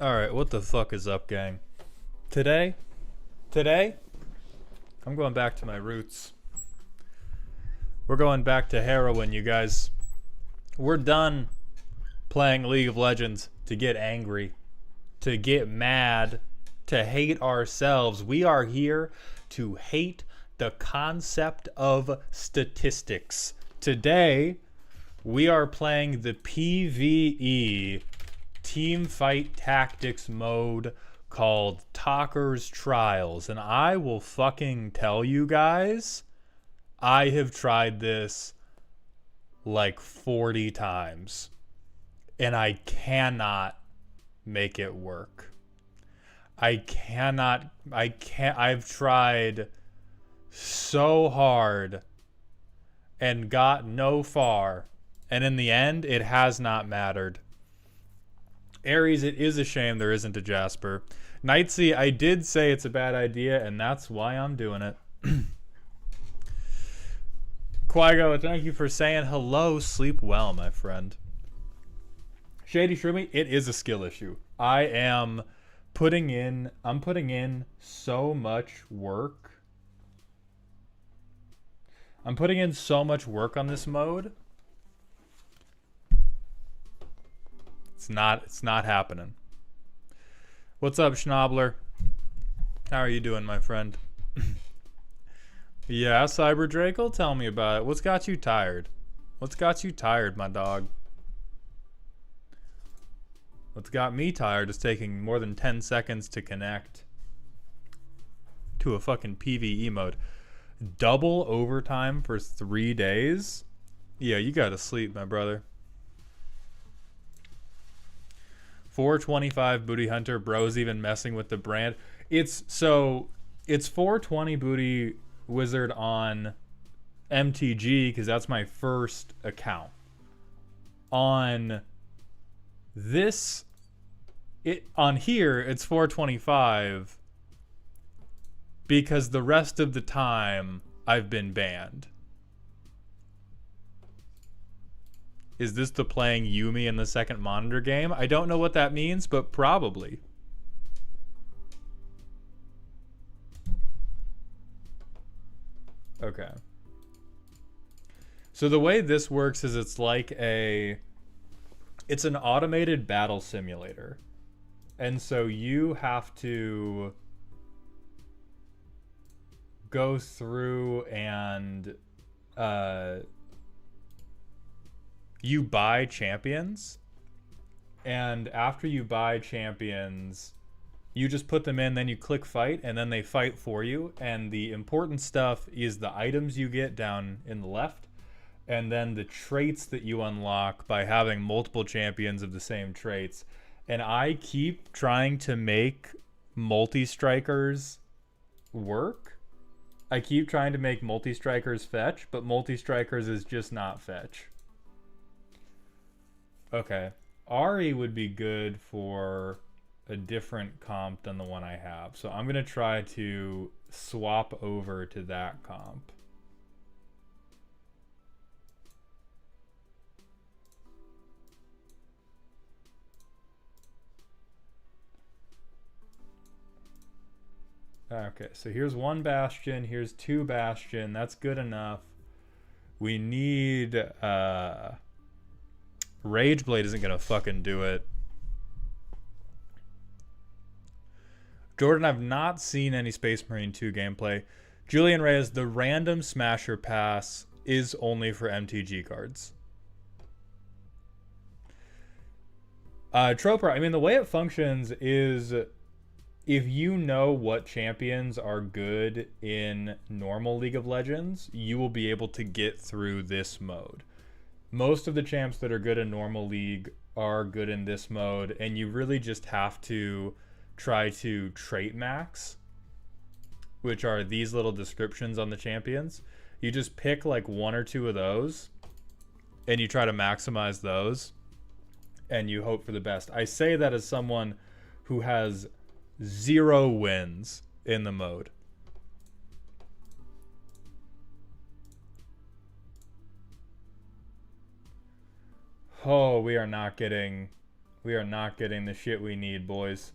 Alright, what the fuck is up, gang? Today, I'm going back to my roots. We're going back to heroin, you guys. We're done playing League of Legends to get angry, to get mad, to hate ourselves. We are here to hate the concept of statistics. Today, we are playing the PvE team fight tactics mode called Talker's Trials. And I will fucking tell you guys, I have tried this like 40 times and I cannot make it work. I've tried so hard and got no far, and in the end it has not mattered. Ares, it is a shame there isn't a Jasper. Knightsy, I did say it's a bad idea, and that's why I'm doing it. Quago, thank you for saying hello. Sleep well, my friend. Shady Shroomy, it is a skill issue. I'm putting in so much work. I'm putting in so much work on this mode. It's not happening. What's up, Schnabler? How are you doing, my friend? Yeah, Cyber Draco, tell me about it. What's got you tired? What's got you tired, my dog? What's got me tired is taking more than 10 seconds to connect to a fucking PvE mode. Double overtime for 3 days? Yeah, you gotta sleep, my brother. 425 Booty Hunter, bro's even messing with the brand. It's 420 Booty Wizard on MTG because that's my first account. On this, on here, it's 425 because the rest of the time I've been banned. Is this the playing Yumi in the second monitor game? I don't know what that means, but probably. Okay. So the way this works is it's an automated battle simulator. And so you have to go through and you buy champions, and after you buy champions, you just put them in, then you click fight, and then they fight for you. And the important stuff is the items you get down in the left, and then the traits that you unlock by having multiple champions of the same traits. And I keep trying to make multi-strikers work. I keep trying to make multi-strikers fetch, but multi-strikers is just not fetch. Okay, Ari would be good for a different comp than the one I have. So I'm going to try to swap over to that comp. Okay, so here's one Bastion, here's two Bastion. That's good enough. We need Rageblade isn't gonna fucking do it. Jordan, I've not seen any Space Marine 2 gameplay. Julian Reyes, the random Smasher Pass is only for MTG cards. Troper, I mean, the way it functions is if you know what champions are good in normal League of Legends, you will be able to get through this mode. Most of the champs that are good in normal league are good in this mode, and you really just have to try to trait max, which are these little descriptions on the champions. You just pick like one or two of those, and you try to maximize those, and you hope for the best. I say that as someone who has 0 wins in the mode. Oh, we are not getting We are not getting the shit we need, boys.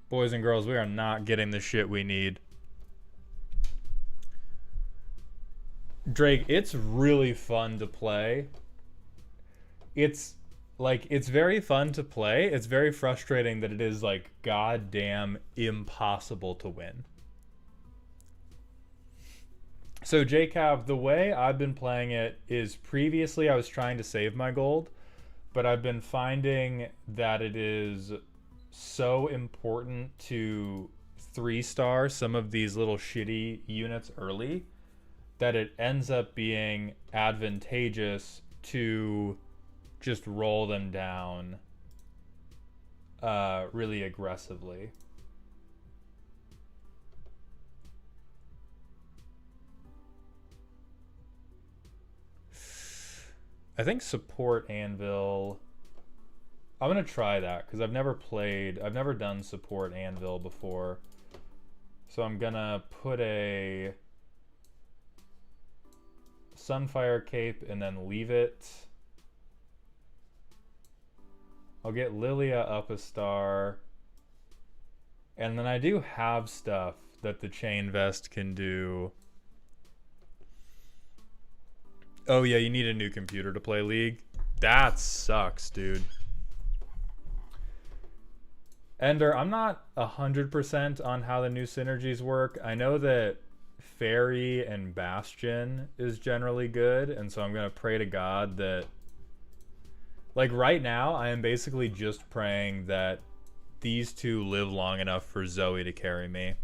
Boys and girls, we are not getting the shit we need. Drake, it's really fun to play. It's very fun to play. It's very frustrating that it is like goddamn impossible to win. So JCav, the way I've been playing it is previously I was trying to save my gold, but I've been finding that it is so important to 3-star some of these little shitty units early that it ends up being advantageous to just roll them down really aggressively. I think support anvil. I'm gonna try that because I've never done support anvil before. So I'm gonna put a Sunfire Cape and then leave it. I'll get Lilia up a star. And then I do have stuff that the Chain Vest can do. Oh yeah, you need a new computer to play League. That sucks, dude. Ender, I'm not 100% on how the new synergies work. I know that Fairy and Bastion is generally good, and so I'm going to pray to God that... Like, right now, I am basically just praying that these two live long enough for Zoe to carry me.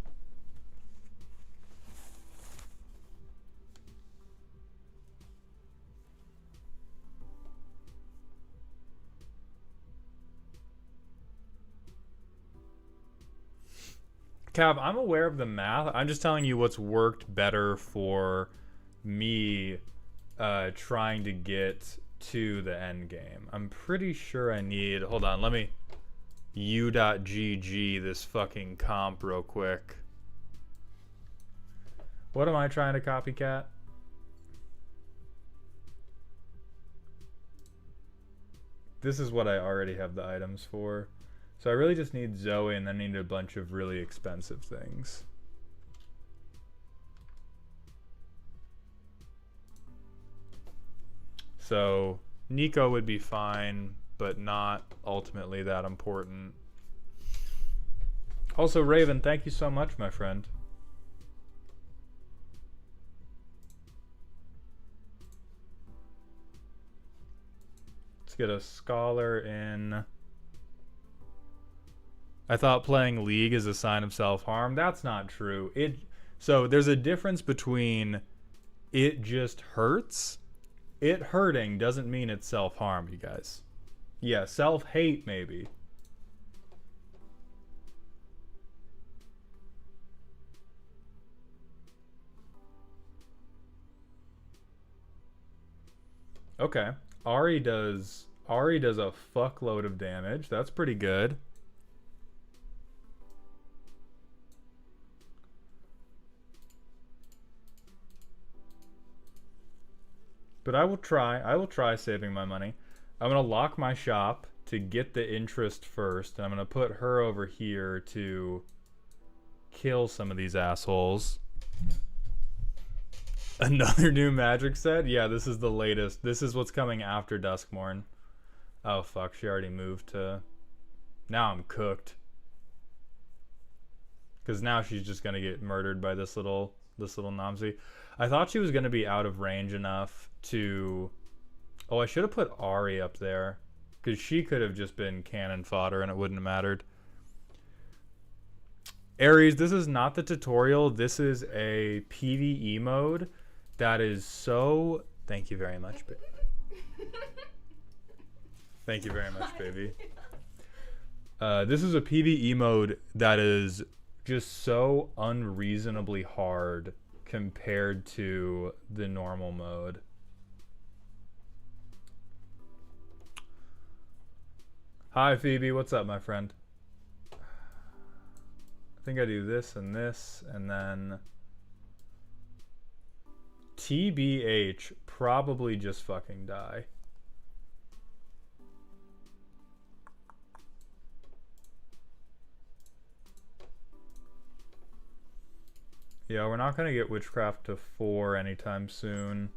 Cav, I'm aware of the math. I'm just telling you what's worked better for me trying to get to the end game. I'm pretty sure I need... Hold on, let me u.gg this fucking comp real quick. What am I trying to copycat? This is what I already have the items for. So I really just need Zoe and then need a bunch of really expensive things. So Nico would be fine, but not ultimately that important. Also, Raven, thank you so much, my friend. Let's get a scholar in. I thought playing League is a sign of self-harm. That's not true. So there's a difference between it just hurts. It hurting doesn't mean it's self-harm, you guys. Yeah, self-hate maybe. Okay. Ari does a fuckload of damage. That's pretty good. But I will try saving my money. I'm going to lock my shop to get the interest first. And I'm going to put her over here to kill some of these assholes. Another new magic set? Yeah, this is the latest. This is what's coming after Duskmorn. Oh, fuck. She already moved to... Now I'm cooked. Because now she's just going to get murdered by this little Namzi. I thought she was going to be out of range enough to... Oh, I should have put Ari up there. Because she could have just been cannon fodder and it wouldn't have mattered. Aries, this is not the tutorial. This is a PvE mode that is so... Thank you very much, baby. Thank you very much, baby. This is a PvE mode that is just so unreasonably hard compared to the normal mode. Hi, Phoebe. What's up, my friend? I think I do this, and then TBH, probably just fucking die. Yeah, we're not going to get Witchcraft to 4 anytime soon.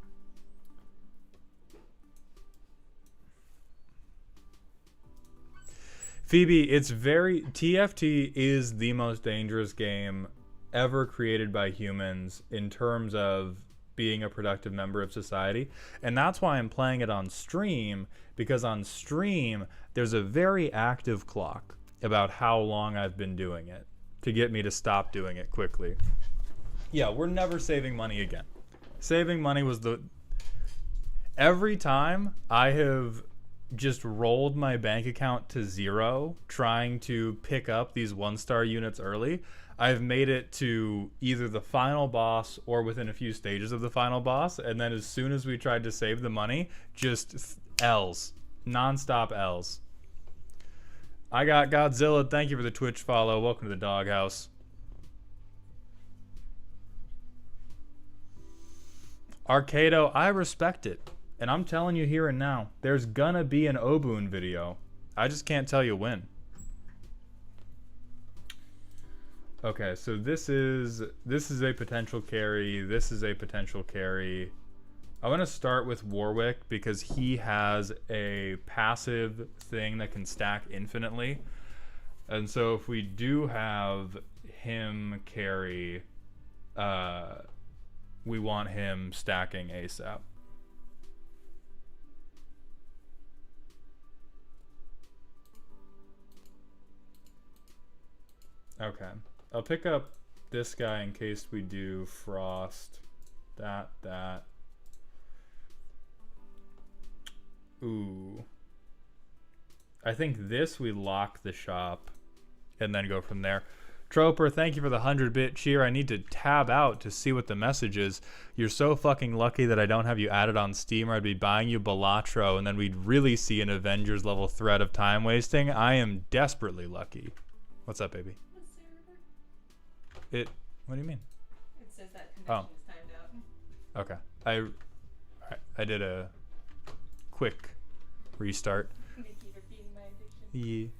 Phoebe, it's very... TFT is the most dangerous game ever created by humans in terms of being a productive member of society. And that's why I'm playing it on stream, because on stream, there's a very active clock about how long I've been doing it to get me to stop doing it quickly. Yeah, we're never saving money again. Saving money was the... Every time I have just rolled my bank account to 0 trying to pick up these 1-star units early, I've made it to either the final boss or within a few stages of the final boss, and then as soon as we tried to save the money, just L's. Non-stop L's. I got Godzilla. Thank you for the Twitch follow. Welcome to the doghouse. Arcado, I respect it. And I'm telling you here and now, there's gonna be an Obun video. I just can't tell you when. Okay, so this is a potential carry. This is a potential carry. I want to start with Warwick because he has a passive thing that can stack infinitely. And so if we do have him carry, we want him stacking ASAP. Okay. I'll pick up this guy in case we do Frost. That. Ooh. I think this we lock the shop and then go from there. Troper, thank you for the 100-bit cheer. I need to tab out to see what the message is. You're so fucking lucky that I don't have you added on Steam, or I'd be buying you Balatro and then we'd really see an Avengers level threat of time wasting. I am desperately lucky. What's up, baby? What do you mean? It says that connection is timed out. Okay. I did a quick restart. Thank you for feeding my addiction.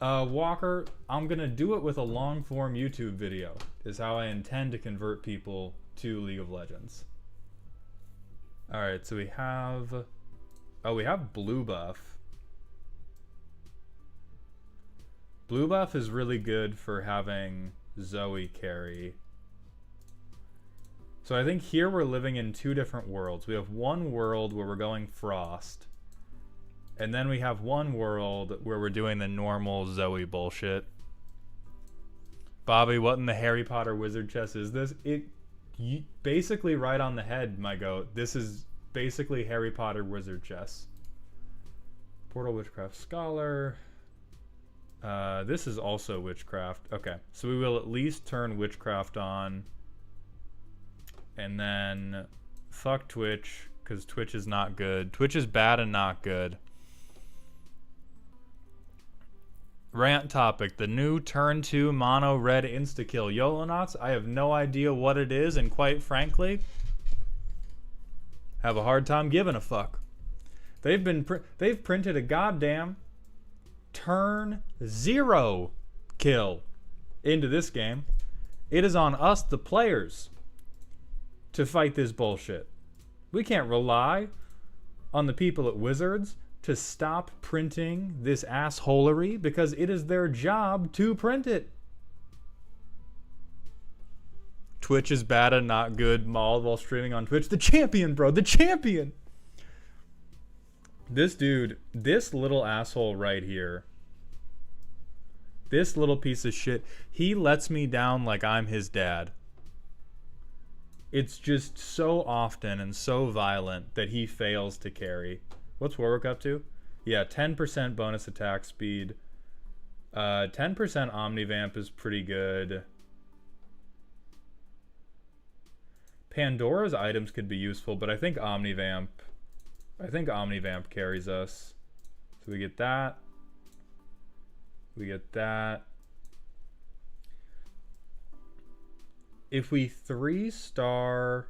Yeah. Walker, I'm gonna do it with a long form YouTube video, is how I intend to convert people to League of Legends. Alright, so we have blue buff. Blue buff is really good for having Zoe carry. So I think here we're living in 2 different worlds. We have one world where we're going Frost. And then we have one world where we're doing the normal Zoe bullshit. Bobby, what in the Harry Potter wizard chess is this? Basically right on the head, my goat. This is basically Harry Potter wizard chess. Portal Witchcraft Scholar. This is also Witchcraft. Okay, so we will at least turn Witchcraft on. And then fuck Twitch, because Twitch is not good. Twitch is bad and not good. Rant topic, the new turn 2 mono red insta-kill. Yolonauts, I have no idea what it is, and quite frankly, have a hard time giving a fuck. They've printed a goddamn turn 0 kill into this game. It is on us, the players, to fight this bullshit. We can't rely on the people at Wizards to stop printing this assholery because it is their job to print it. Twitch is bad and not good. Mauled while streaming on Twitch. The champion, bro. The champion. This dude, this little asshole right here, this little piece of shit, he lets me down like I'm his dad. It's just so often and so violent that he fails to carry. What's Warwick up to? Yeah, 10% bonus attack speed. 10% Omnivamp is pretty good. Pandora's items could be useful, but I think Omnivamp carries us. So we get that. We get that. If we 3-star...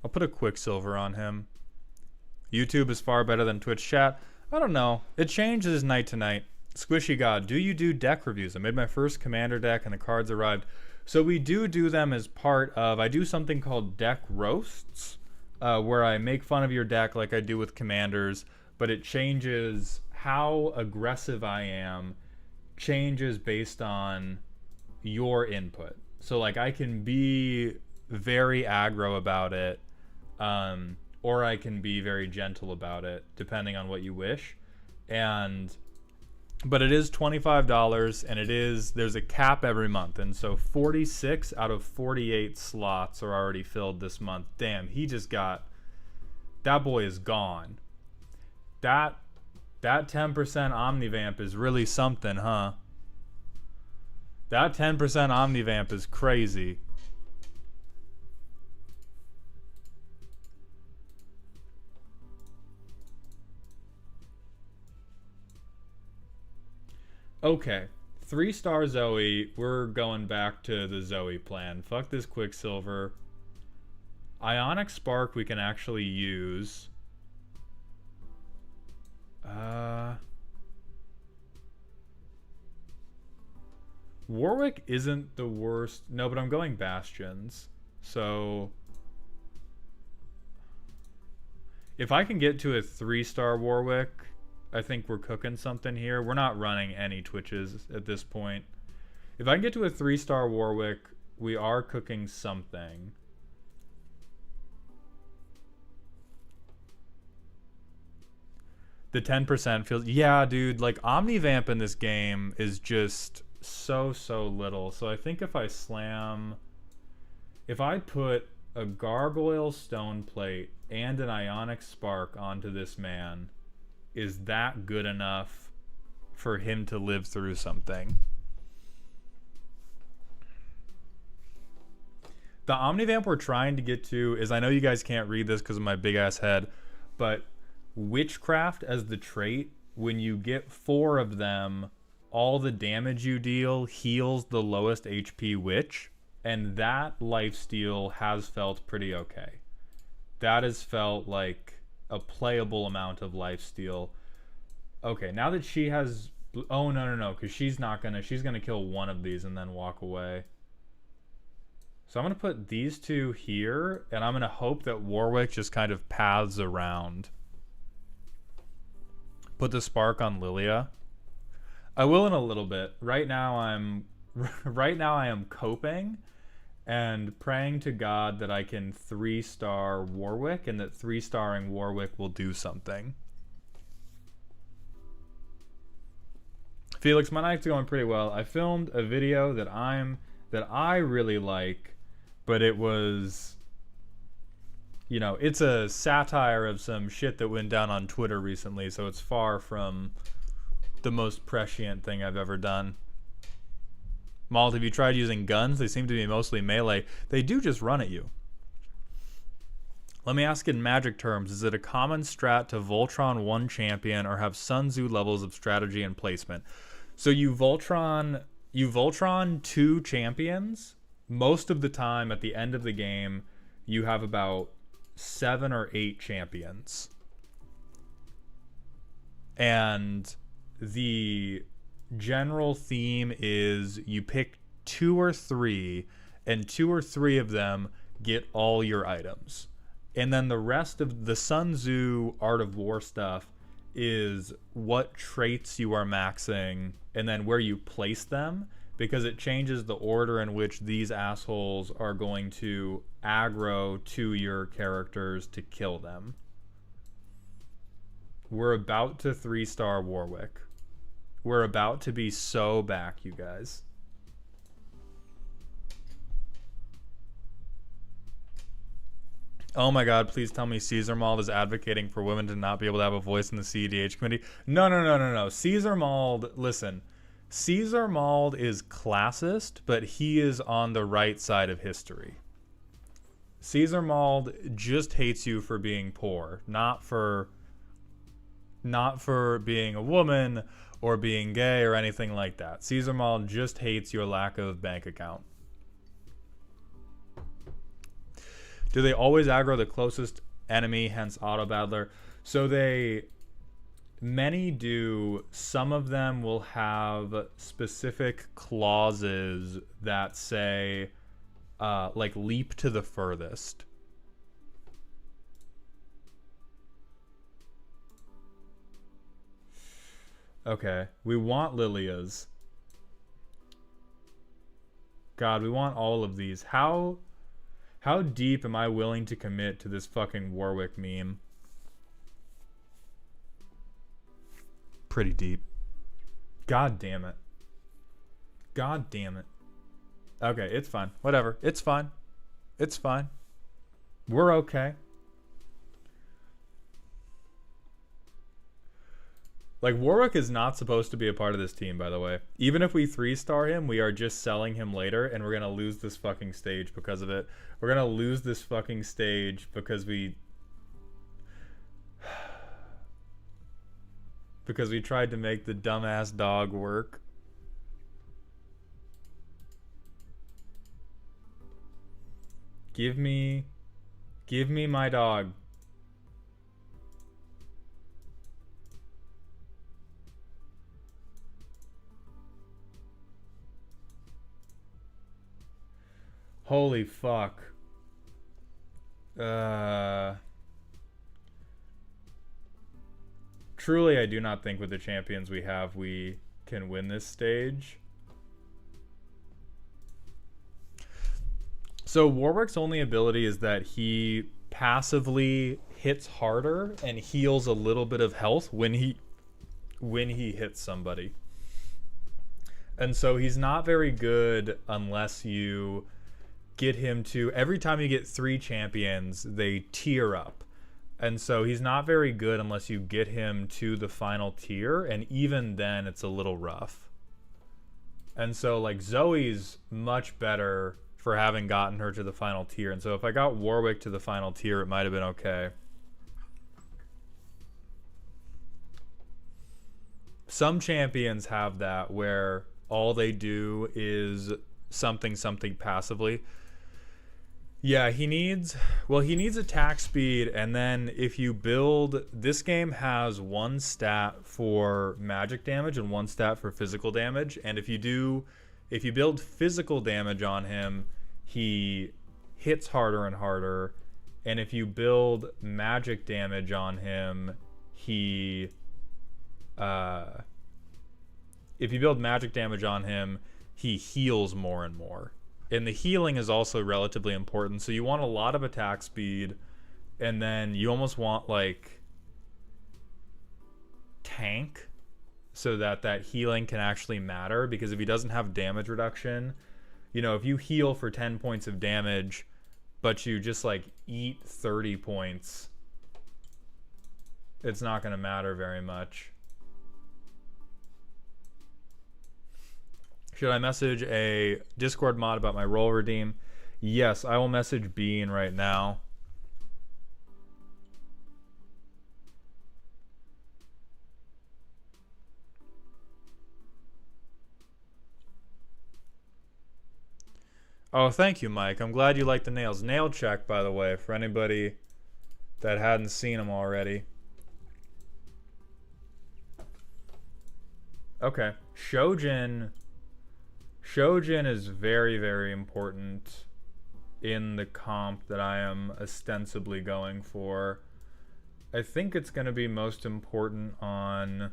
I'll put a Quicksilver on him. YouTube is far better than Twitch chat. I don't know. It changes night to night. Squishy God, do you do deck reviews? I made my first commander deck and the cards arrived. So we do them as part of, I do something called deck roasts, where I make fun of your deck like I do with commanders, but it changes how aggressive I am, changes based on your input. So like I can be very aggro about it, or I can be very gentle about it, depending on what you wish. But it is $25, and there's a cap every month, and so 46 out of 48 slots are already filled this month. Damn, that boy is gone. That 10% Omnivamp is really something, huh? That 10% Omnivamp is crazy. Okay, 3-star Zoe. We're going back to the Zoe plan. Fuck this Quicksilver. Ionic Spark we can actually use. Warwick isn't the worst. No, but I'm going Bastions. So if I can get to a 3-star Warwick, I think we're cooking something here. We're not running any Twitches at this point. If I can get to a 3-star Warwick, we are cooking something. The 10% feels... Yeah, dude, like Omnivamp in this game is just so little. So I think if I slam... If I put a Gargoyle Stone Plate and an Ionic Spark onto this man... Is that good enough for him to live through something? The Omnivamp we're trying to get to is, I know you guys can't read this because of my big ass head, but Witchcraft as the trait, when you get 4 of them, all the damage you deal heals the lowest HP witch, and that lifesteal has felt pretty okay. That has felt like a playable amount of lifesteal. Okay, now that she has... Oh, no, because she's gonna kill one of these and then walk away. So I'm gonna put these 2 here, and I'm gonna hope that Warwick just kind of paths around. Put the Spark on Lilia. I will in a little bit. Right now I am coping and praying to God that I can 3-star Warwick, and that 3-starring Warwick will do something. Felix, my night's going pretty well. I filmed a video that I really like, but it was, you know, it's a satire of some shit that went down on Twitter recently, so it's far from the most prescient thing I've ever done. Malt, have you tried using guns? They seem to be mostly melee. They do just run at you. Let me ask in magic terms, is it a common strat to Voltron 1 champion or have Sun Tzu levels of strategy and placement? So you Voltron 2 champions. Most of the time at the end of the game, you have about 7 or 8 champions. And the general theme is you pick 2 or 3, and 2 or 3 of them get all your items. And then the rest of the Sun Tzu Art of War stuff is what traits you are maxing and then where you place them, because it changes the order in which these assholes are going to aggro to your characters to kill them. We're about to 3-star Warwick. We're about to be so back, you guys. Oh my god, please tell me Caesar Mauld is advocating for women to not be able to have a voice in the CEDH committee. No. Caesar Mauld, listen. Caesar Mauld is classist, but he is on the right side of history. Caesar Mauld just hates you for being poor, not for being a woman or being gay or anything like that. Caesar Mauld just hates your lack of bank account. Do they always aggro the closest enemy, hence auto battler? So Many do. Some of them will have specific clauses that say, like, leap to the furthest. Okay, we want Lilia's. God, we want all of these. How deep am I willing to commit to this fucking Warwick meme? Pretty deep. God damn it. God damn it. Okay, it's fine. Whatever. It's fine. It's fine. We're okay. Like, Warwick is not supposed to be a part of this team, by the way. Even if we 3-star him, we are just selling him later, and we're going to lose this fucking stage because of it. We're going to lose this fucking stage because we... because we tried to make the dumbass dog work. Give me my dog. Holy fuck. Truly, I do not think with the champions we have, we can win this stage. So Warwick's only ability is that he passively hits harder and heals a little bit of health when he hits somebody. And so he's not very good unless you get him to... Every time you get 3 champions, they tier up. And so he's not very good unless you get him to the final tier, and even then it's a little rough. And so, like, Zoe's much better for having gotten her to the final tier. And so if I got Warwick to the final tier, it might have been okay. Some champions have that where all they do is something passively. Yeah, he needs attack speed, and then if you build... This game has 1 stat for magic damage and 1 stat for physical damage, and if you build physical damage on him, he hits harder and harder, and if you build magic damage on him, he heals more and more. And the healing is also relatively important. So you want a lot of attack speed, and then you almost want, like, tank, so that healing can actually matter. Because if he doesn't have damage reduction, you know, if you heal for 10 points of damage, but you just, like, eat 30 points, it's not going to matter very much. Should I message a Discord mod about my role redeem? Yes, I will message Bean right now. Oh, thank you, Mike. I'm glad you like the nails. Nail check, by the way, for anybody that hadn't seen them already. Okay. Shojin is very, very important in the comp that I am ostensibly going for. I think it's going to be most important on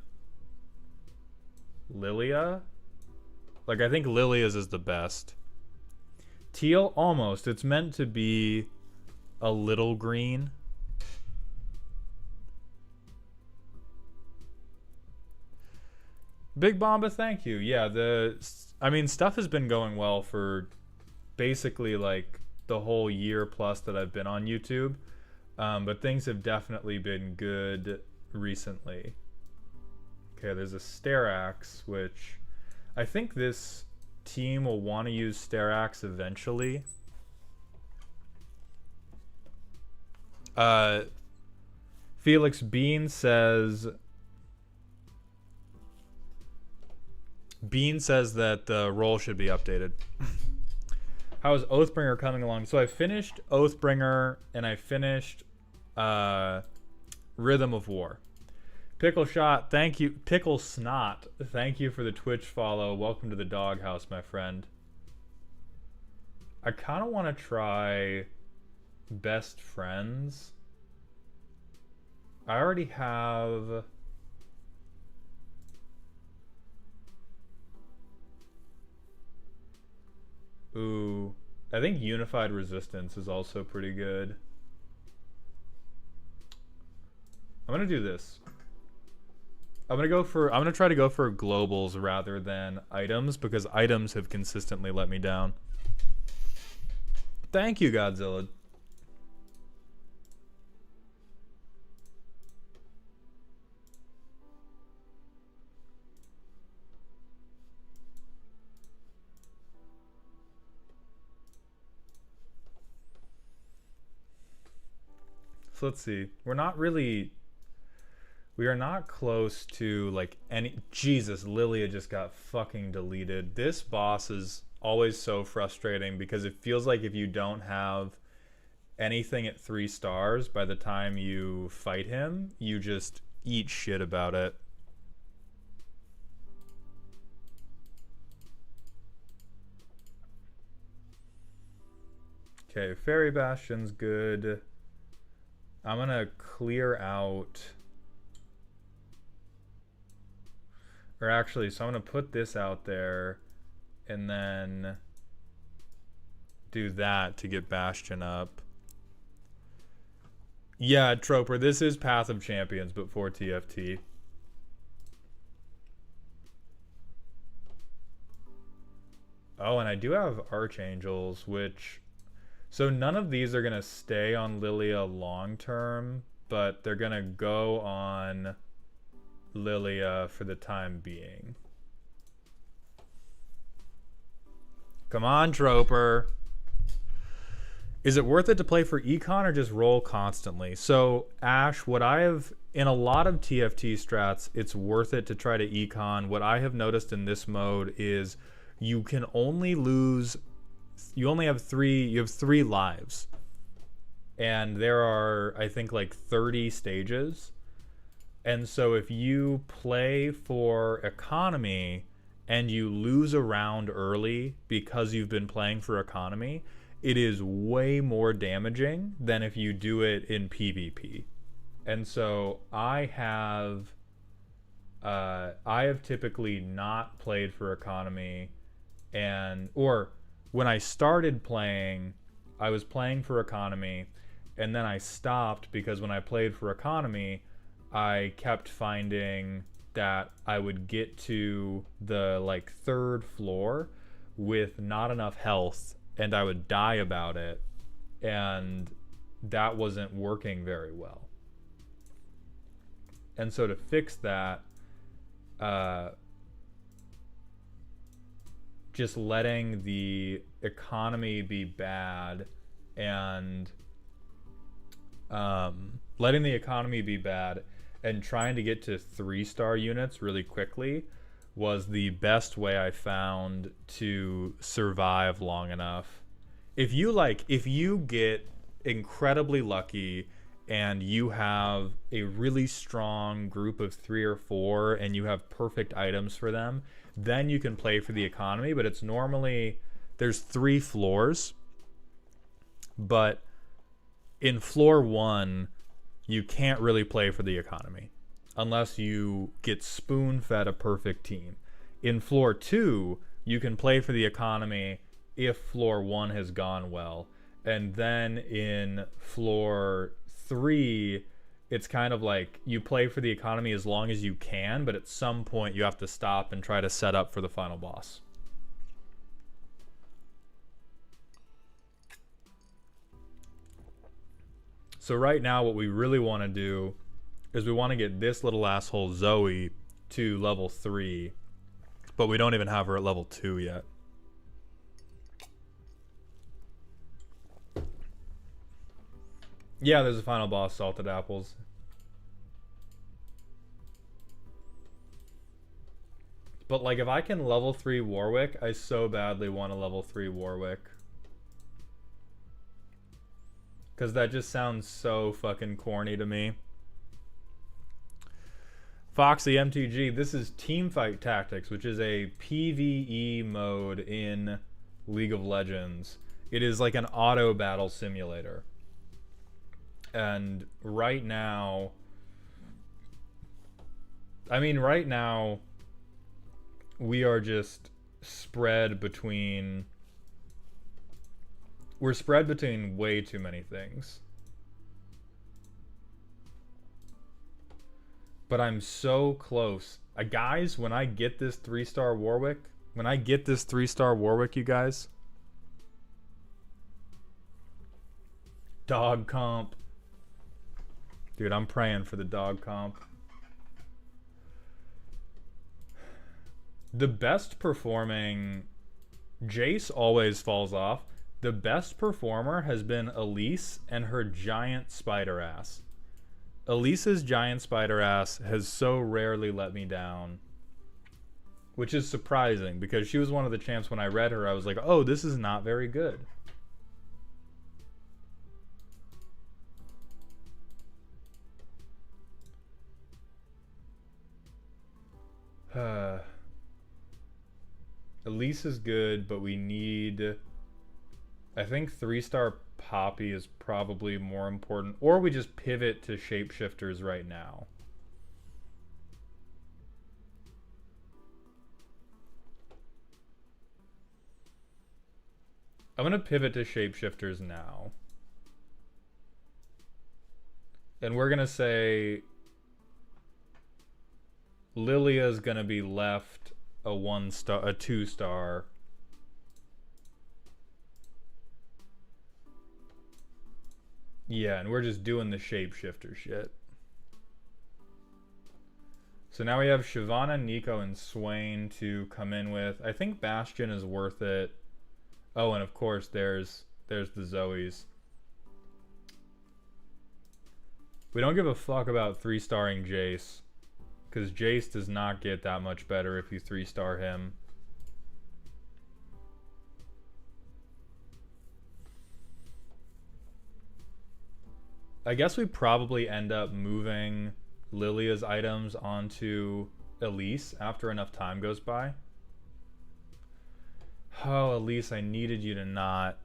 Lilia. Like, I think Lilia's is the best. Teal, almost. It's meant to be a little green. Big Bomba, thank you. Yeah, I mean, stuff has been going well for basically, like, the whole year plus that I've been on YouTube. But things have definitely been good recently. Okay, there's a Sterax, which I think this team will want to use Sterax eventually. Felix Bean says that the role should be updated. How is Oathbringer coming along? So I finished Oathbringer and I finished Rhythm of War. Pickle Shot, thank you. Pickle Snot, thank you for the Twitch follow. Welcome to the doghouse, my friend. I kind of want to try Best Friends. I already have... Ooh, I think Unified Resistance is also pretty good. I'm gonna do this. I'm gonna try to go for globals rather than items because items have consistently let me down. Thank you, Godzilla. So let's see. We are not close to like any. Jesus, Lilia just got fucking deleted. This boss is always so frustrating because it feels like if you don't have anything at 3 stars by the time you fight him, you just eat shit about it. Okay, Fairy Bastion's good. I'm gonna clear out... Or actually, so I'm gonna put this out there and then do that to get Bastion up. Yeah, Troper, this is Path of Champions, but for TFT. Oh, and I do have Archangels, which... So none of these are gonna stay on Lilia long term, but they're gonna go on Lilia for the time being. Come on, Troper. Is it worth it to play for econ or just roll constantly? So, Ash, what I have in a lot of TFT strats, it's worth it to try to econ. What I have noticed in this mode is you can only lose, you have 3 lives. And there are, I think, like 30 stages. And so if you play for economy and you lose a round early because you've been playing for economy, it is way more damaging than if you do it in PvP. And so I have typically not played for economy, or when I started playing, I was playing for economy, and then I stopped because when I played for economy, I kept finding that I would get to the like 3rd floor with not enough health and I would die about it, and that wasn't working very well. And so to fix that, just letting the economy be bad and trying to get to 3-star units really quickly was the best way I found to survive long enough. If you get incredibly lucky and you have a really strong group of 3 or 4 and you have perfect items for them, then you can play for the economy. But it's normally, there's 3 floors, but in floor 1 you can't really play for the economy unless you get spoon-fed a perfect team. In floor 2 you can play for the economy if floor 1 has gone well, and then in floor 3 it's kind of like you play for the economy as long as you can, but at some point you have to stop and try to set up for the final boss. So right now what we really want to do is we want to get this little asshole Zoe to level 3, but we don't even have her at level 2 yet. Yeah, there's a final boss, Salted Apples. But like if I can level 3 Warwick, I so badly want to level 3 Warwick. Because that just sounds so fucking corny to me. Foxy MTG, this is Teamfight Tactics, which is a PvE mode in League of Legends. It is like an auto battle simulator. And right now, we are just spread between way too many things. But I'm so close. Guys, when I get this 3-star Warwick, you guys, dog comp. Dude, I'm praying for the dog comp. The best performing, Jace always falls off. The best performer has been Elise and her giant spider ass. Elise's giant spider ass has so rarely let me down, which is surprising because she was one of the champs. When I read her, I was like, oh, this is not very good. Elise is good, but we need, I think 3-star Poppy is probably more important, or we just pivot to shapeshifters right now. I'm gonna pivot to shapeshifters now, and we're gonna say Lilia's gonna be left a 1-star, a 2-star. Yeah, and we're just doing the shapeshifter shit. So now we have Shyvana, Nico, and Swain to come in with. I think Bastion is worth it. Oh, and of course there's the Zoes. We don't give a fuck about 3-starring Jace, because Jace does not get that much better if you 3-star him. I guess we probably end up moving Lilia's items onto Elise after enough time goes by. Oh, Elise, I needed you to not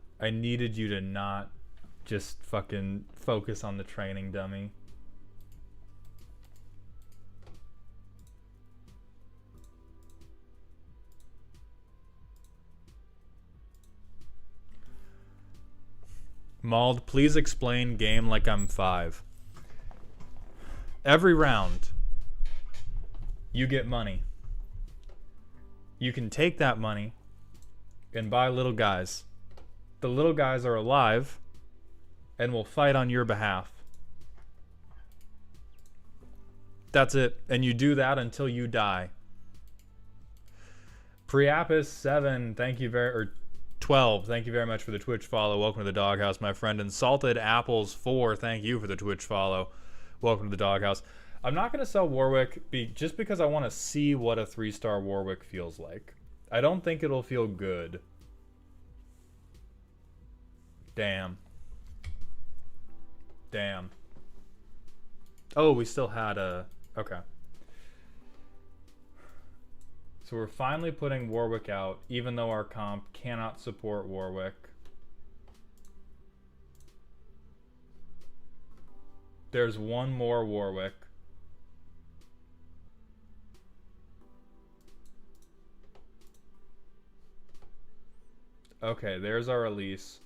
just fucking focus on the training, dummy. Mauled, please explain game like I'm 5. Every round, you get money. You can take that money and buy little guys. The little guys are alive and will fight on your behalf. That's it. And you do that until you die. Priapus7, thank you very... 12, thank you very much for the Twitch follow. Welcome to the Doghouse, my friend. And Salted Apples 4, thank you for the Twitch follow. Welcome to the Doghouse. I'm not going to sell Warwick just because I want to see what a 3-star Warwick feels like. I don't think it'll feel good. Damn. Damn. Oh, we still had a... Okay. So we're finally putting Warwick out, even though our comp cannot support Warwick. There's one more Warwick. Okay, there's our Elise.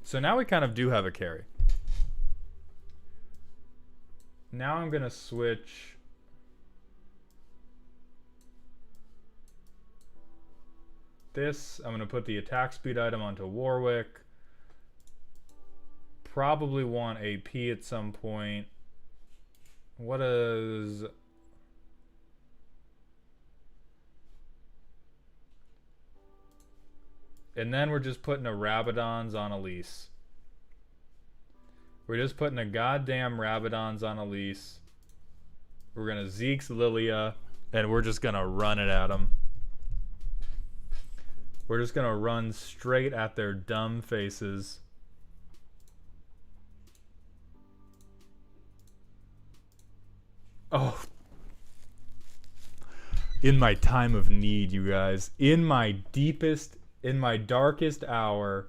So now we kind of do have a carry. Now I'm going to switch this. I'm going to put the attack speed item onto Warwick. Probably want AP at some point. What is... And then we're just putting a Rabadons on Elise. We're just putting a goddamn Rabadons on Elise. We're going to Zeke's Lilia, and we're just going to run it at them. We're just going to run straight at their dumb faces. Oh, in my time of need, you guys. In my darkest hour,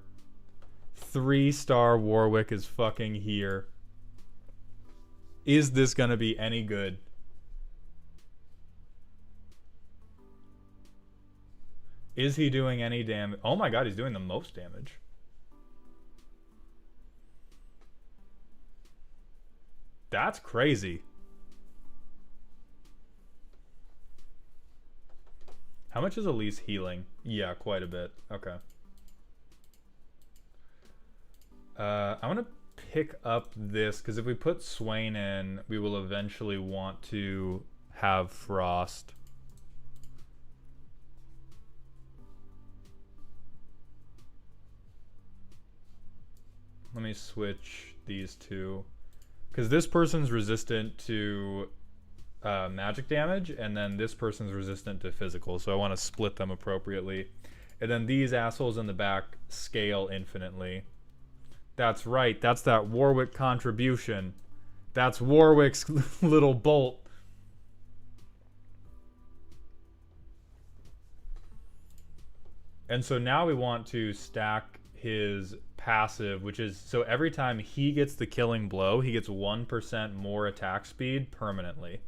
3-star Warwick is fucking here. Is this gonna be any good? Is he doing any damage? Oh my god, he's doing the most damage. That's crazy. How much is Elise healing? Yeah, quite a bit. Okay. I want to pick up this, because if we put Swain in, we will eventually want to have Frost. Let me switch these two. Because this person's resistant to magic damage, and then this person's resistant to physical, so I want to split them appropriately. And then these assholes in the back scale infinitely. That's right, that's that Warwick contribution. That's Warwick's little bolt. And so now we want to stack his passive, which is, so every time he gets the killing blow, he gets 1% more attack speed permanently.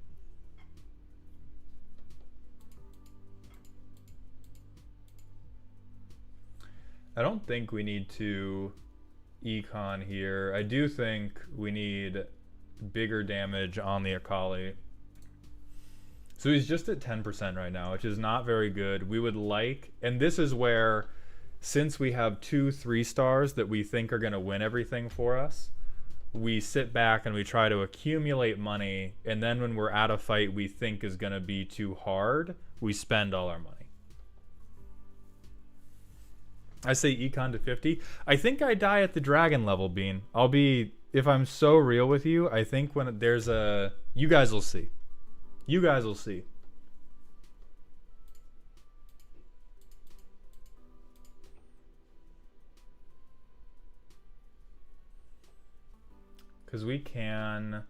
I don't think we need to econ here. I do think we need bigger damage on the Akali. So he's just at 10% right now, which is not very good. We would like, and this is where, since we have 2 3-stars that we think are going to win everything for us, we sit back and we try to accumulate money, and then when we're at a fight we think is going to be too hard, we spend all our money. I say econ to 50. I think I die at the dragon level, Bean. I'll be, if I'm so real with you, I think when there's a, you guys will see. You guys will see. Because we can...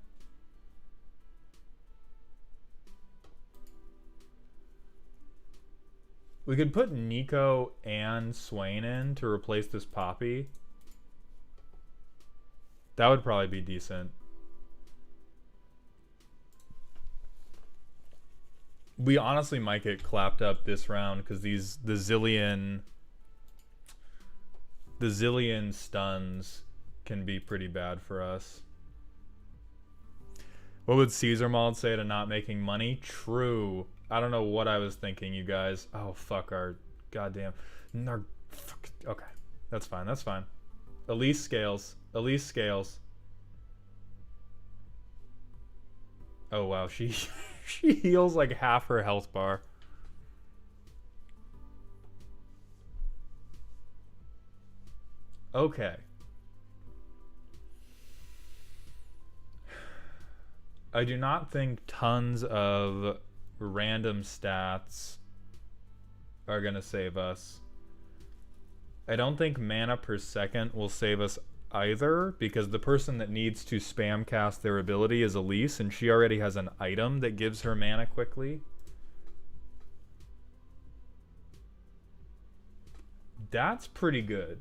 We could put Nico and Swain in to replace this Poppy. That would probably be decent. We honestly might get clapped up this round because the zillion stuns can be pretty bad for us. What would Caesar Mald say to not making money? True. I don't know what I was thinking, you guys. Oh, fuck our goddamn... Okay, that's fine, that's fine. Elise scales. Elise scales. Oh, wow, she she heals like half her health bar. Okay. I do not think tons of random stats are gonna save us. I don't think mana per second will save us either, because the person that needs to spam cast their ability is Elise, and she already has an item that gives her mana quickly. That's pretty good.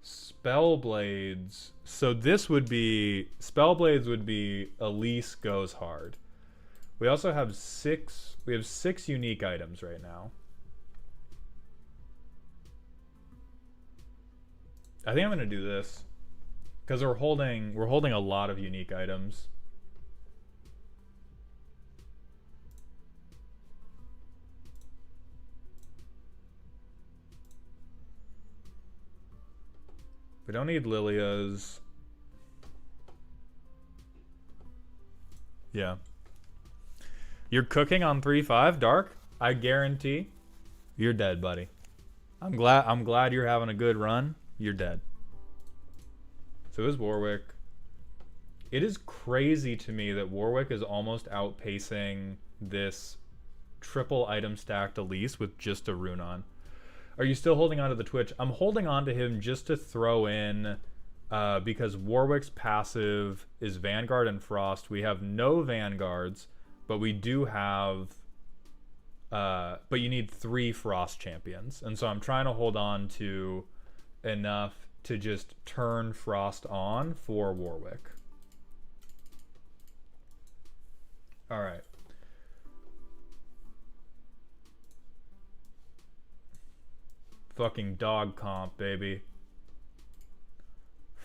Spellblades. So this would be... Spellblades would be Elise goes hard. We also have 6... We have 6 unique items right now. I think I'm going to do this. Because we're holding a lot of unique items. We don't need Lilia's. Yeah. You're cooking on 3-5, Dark? I guarantee you're dead, buddy. I'm glad you're having a good run. You're dead. So is Warwick. It is crazy to me that Warwick is almost outpacing this triple item stacked Elise with just a rune on. Are you still holding on to the Twitch? I'm holding on to him just to throw in, because Warwick's passive is Vanguard and Frost. We have no Vanguards, but we do have, but you need 3 Frost champions. And so I'm trying to hold on to enough to just turn Frost on for Warwick. All right. Fucking dog comp, baby.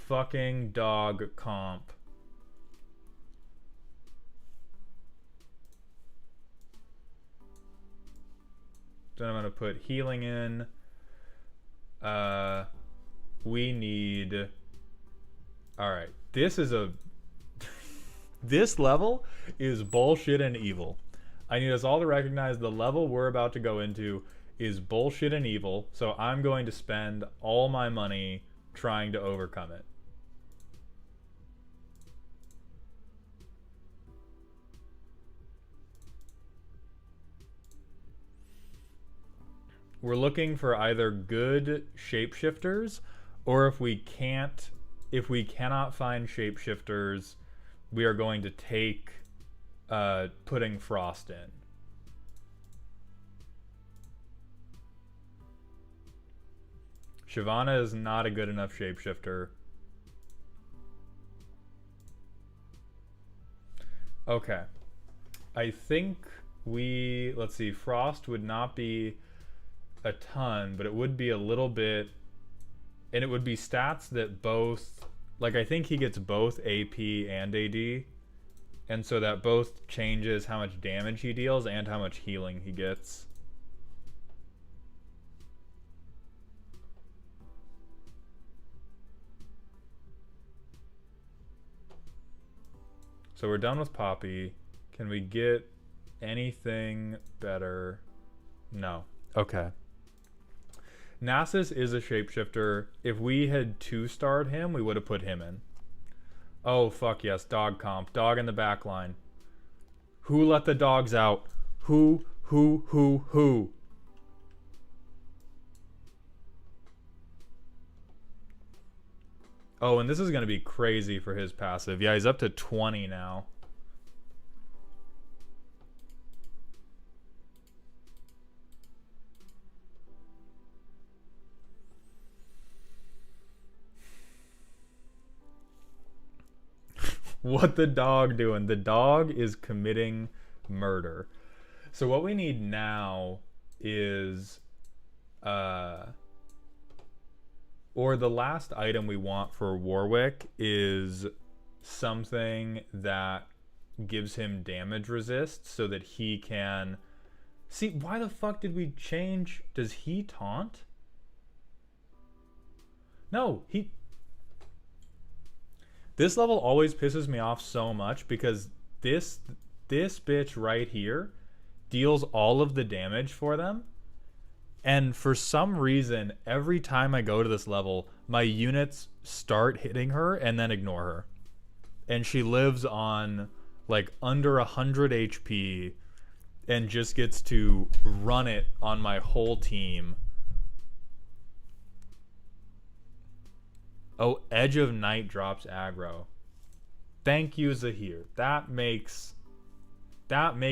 Fucking dog comp. Then I'm gonna put healing in. We need... Alright, this is a... This level is bullshit and evil. I need us all to recognize the level we're about to go into is bullshit and evil, so I'm going to spend all my money trying to overcome it. We're looking for either good shapeshifters, or if we cannot find shapeshifters, we are going to take putting Frost in. Shyvana is not a good enough shapeshifter. Okay. I think let's see, Frost would not be a ton, but it would be a little bit, and it would be stats that both, like I think he gets both AP and AD, and so that both changes how much damage he deals and how much healing he gets. So we're done with Poppy. Can we get anything better? No. Okay. Nasus is a shapeshifter. If we had 2-starred him, we would have put him in. Oh, fuck yes. Dog comp. Dog in the back line. Who let the dogs out? Who? Oh, and this is going to be crazy for his passive. Yeah, he's up to 20 now. What the dog doing? The dog is committing murder. So what we need now is... or the last item we want for Warwick is something that gives him damage resist so that he can... See, why the fuck did we change? Does he taunt? No, he... This level always pisses me off so much because this bitch right here deals all of the damage for them. And for some reason, every time I go to this level, my units start hitting her and then ignore her. And she lives on like under 100 HP and just gets to run it on my whole team. Oh, Edge of Night drops aggro. Thank you, Zahir. That makes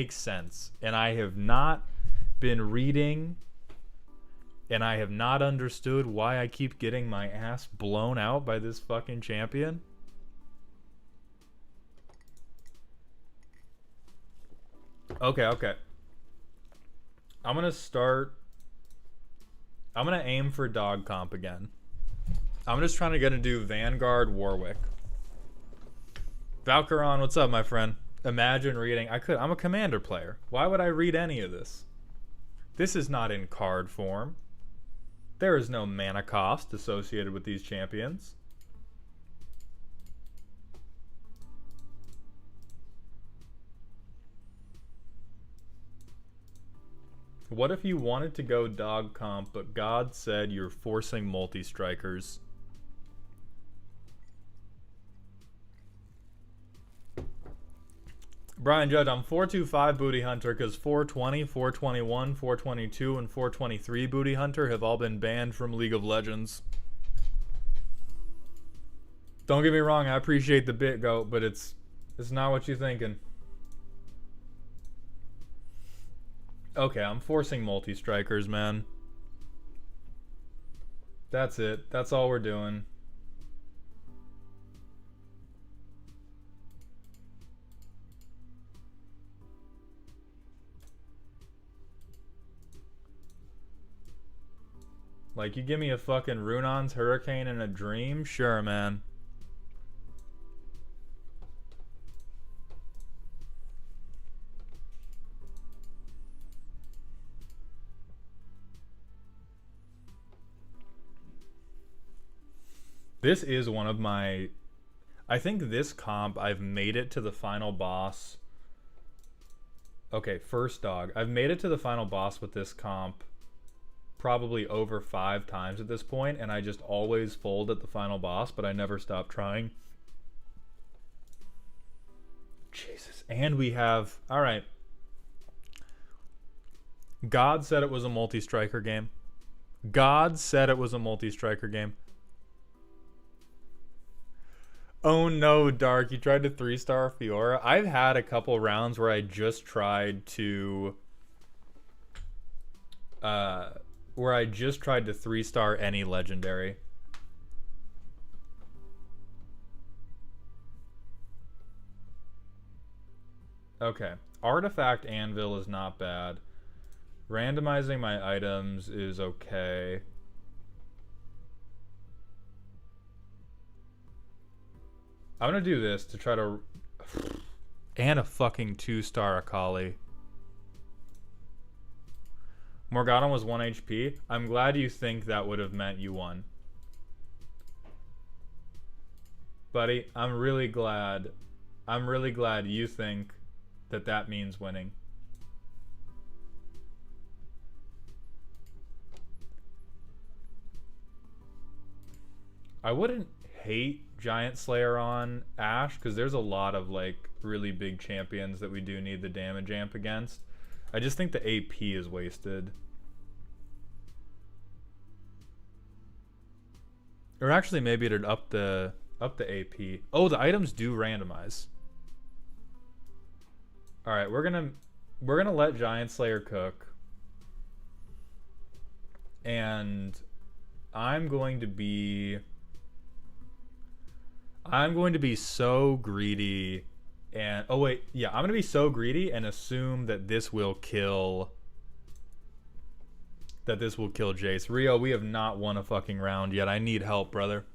sense. And I have not been reading, and I have not understood why I keep getting my ass blown out by this fucking champion. Okay. I'm gonna aim for dog comp again. I'm just trying to do Vanguard Warwick. Valkyron, what's up, my friend? Imagine reading. I'm a commander player. Why would I read any of this? This is not in card form. There is no mana cost associated with these champions. What if you wanted to go dog comp, but God said you're forcing multi-strikers? Brian Judge, I'm 425 Booty Hunter because 420, 421, 422, and 423 Booty Hunter have all been banned from League of Legends. Don't get me wrong, I appreciate the bit, goat, but it's not what you're thinking. Okay, I'm forcing multi-strikers, man. That's it. That's all we're doing. Like, you give me a fucking Runon's Hurricane and a Dream? Sure, man. This is one of my... I think this comp, I've made it to the final boss. Okay, first dog. I've made it to the final boss with this comp probably over 5 times at this point, and I just always fold at the final boss, but I never stop trying. Jesus. And we have... Alright. God said it was a multi-striker game. God said it was a multi-striker game. Oh no, Dark, you tried to 3-star Fiora. I've had a couple rounds where I just tried to... where I just tried to 3-star any legendary. Okay. Artifact Anvil is not bad. Randomizing my items is okay. I'm gonna do this to try to... And a fucking 2-star Akali. Morgana was 1 HP. I'm glad you think that would have meant you won. Buddy, I'm really glad you think that that means winning. I wouldn't hate Giant Slayer on Ashe because there's a lot of like really big champions that we do need the damage amp against. I just think the AP is wasted. Or actually maybe it'd up the AP. Oh, the items do randomize. Alright, we're gonna let Giant Slayer cook. And I'm going to be so greedy and... Oh wait, yeah, I'm gonna be so greedy and assume that this will kill... That this will kill Jace. Rio, we have not won a fucking round yet. I need help, brother.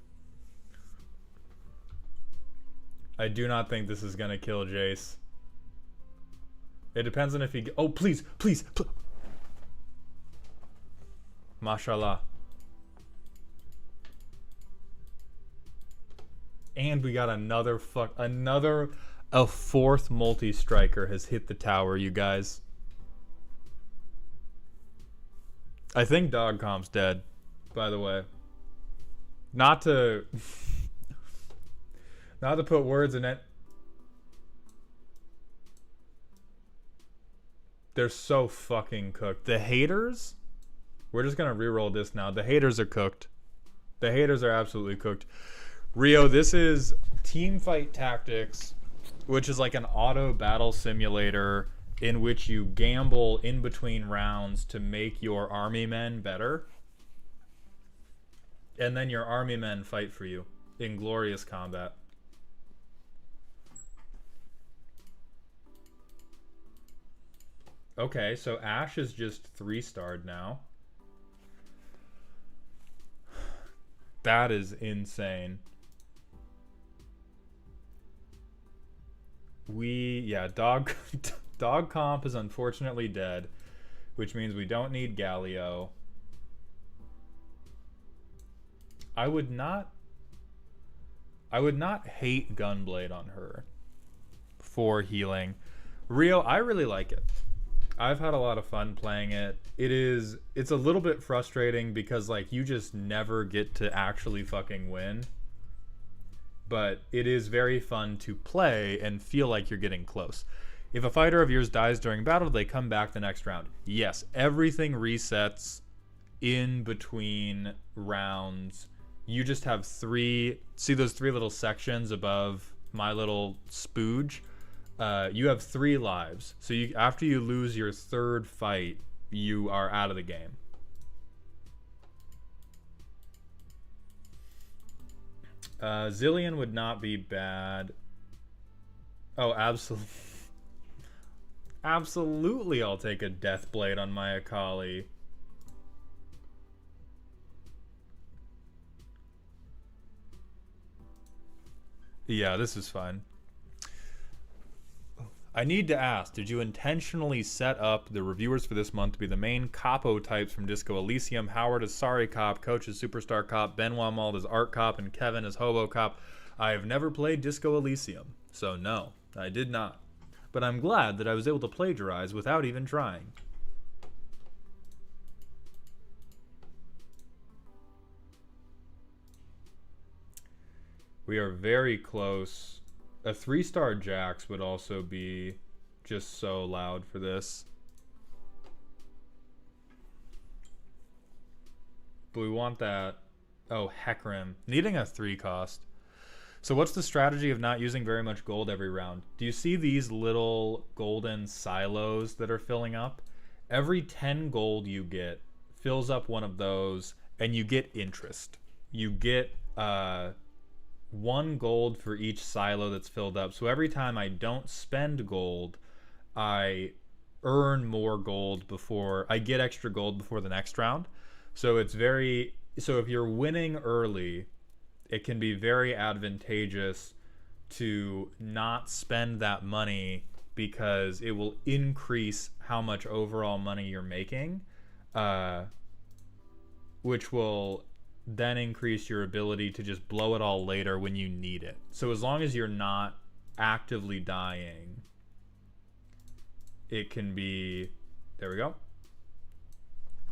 I do not think this is gonna kill Jace. It depends on if he... Oh, please, please, please. Mashallah. And we got a fourth multi-striker has hit the tower, you guys. I think Dog Comp's dead, by the way. Not to put words in it. They're so fucking cooked. The haters? We're just gonna reroll this now. The haters are cooked. The haters are absolutely cooked. Rio, this is Teamfight Tactics, which is like an auto battle simulator in which you gamble in between rounds to make your army men better. And then your army men fight for you in glorious combat. Okay, so Ashe is just 3-starred now. That is insane. Dog Comp is unfortunately dead, which means we don't need Galio. I would not hate Gunblade on her for healing. Rio, I really like it. I've had a lot of fun playing it. It's a little bit frustrating because like you just never get to actually fucking win. But it is very fun to play and feel like you're getting close. If a fighter of yours dies during battle, they come back the next round. Yes, everything resets in between rounds. You just have three. See those three little sections above my little spooge? You have 3 lives. So after you lose your 3rd fight, you are out of the game. Zillion would not be bad. Oh, absolutely. Absolutely, I'll take a Deathblade on my Akali. Yeah, this is fine. I need to ask, did you intentionally set up the reviewers for this month to be the main capo types from Disco Elysium? Howard as Sorry Cop, Coach as Superstar Cop, Benoit Mald as Art Cop, and Kevin as Hobo Cop. I have never played Disco Elysium, so no, I did not. But I'm glad that I was able to plagiarize without even trying. We are very close. A 3-star Jax would also be just so loud for this. But we want that. Oh, Hecarim. Needing a 3 cost. So what's the strategy of not using very much gold every round? Do you see these little golden silos that are filling up? Every 10 gold you get fills up one of those, and you get interest. You get 1 gold for each silo that's filled up. So every time I don't spend gold, I earn more gold before I get extra gold before the next round. So it's very, so if you're winning early, it can be very advantageous to not spend that money because it will increase how much overall money you're making, which will then increase your ability to just blow it all later when you need it. So as long as you're not actively dying, it can be, there we go.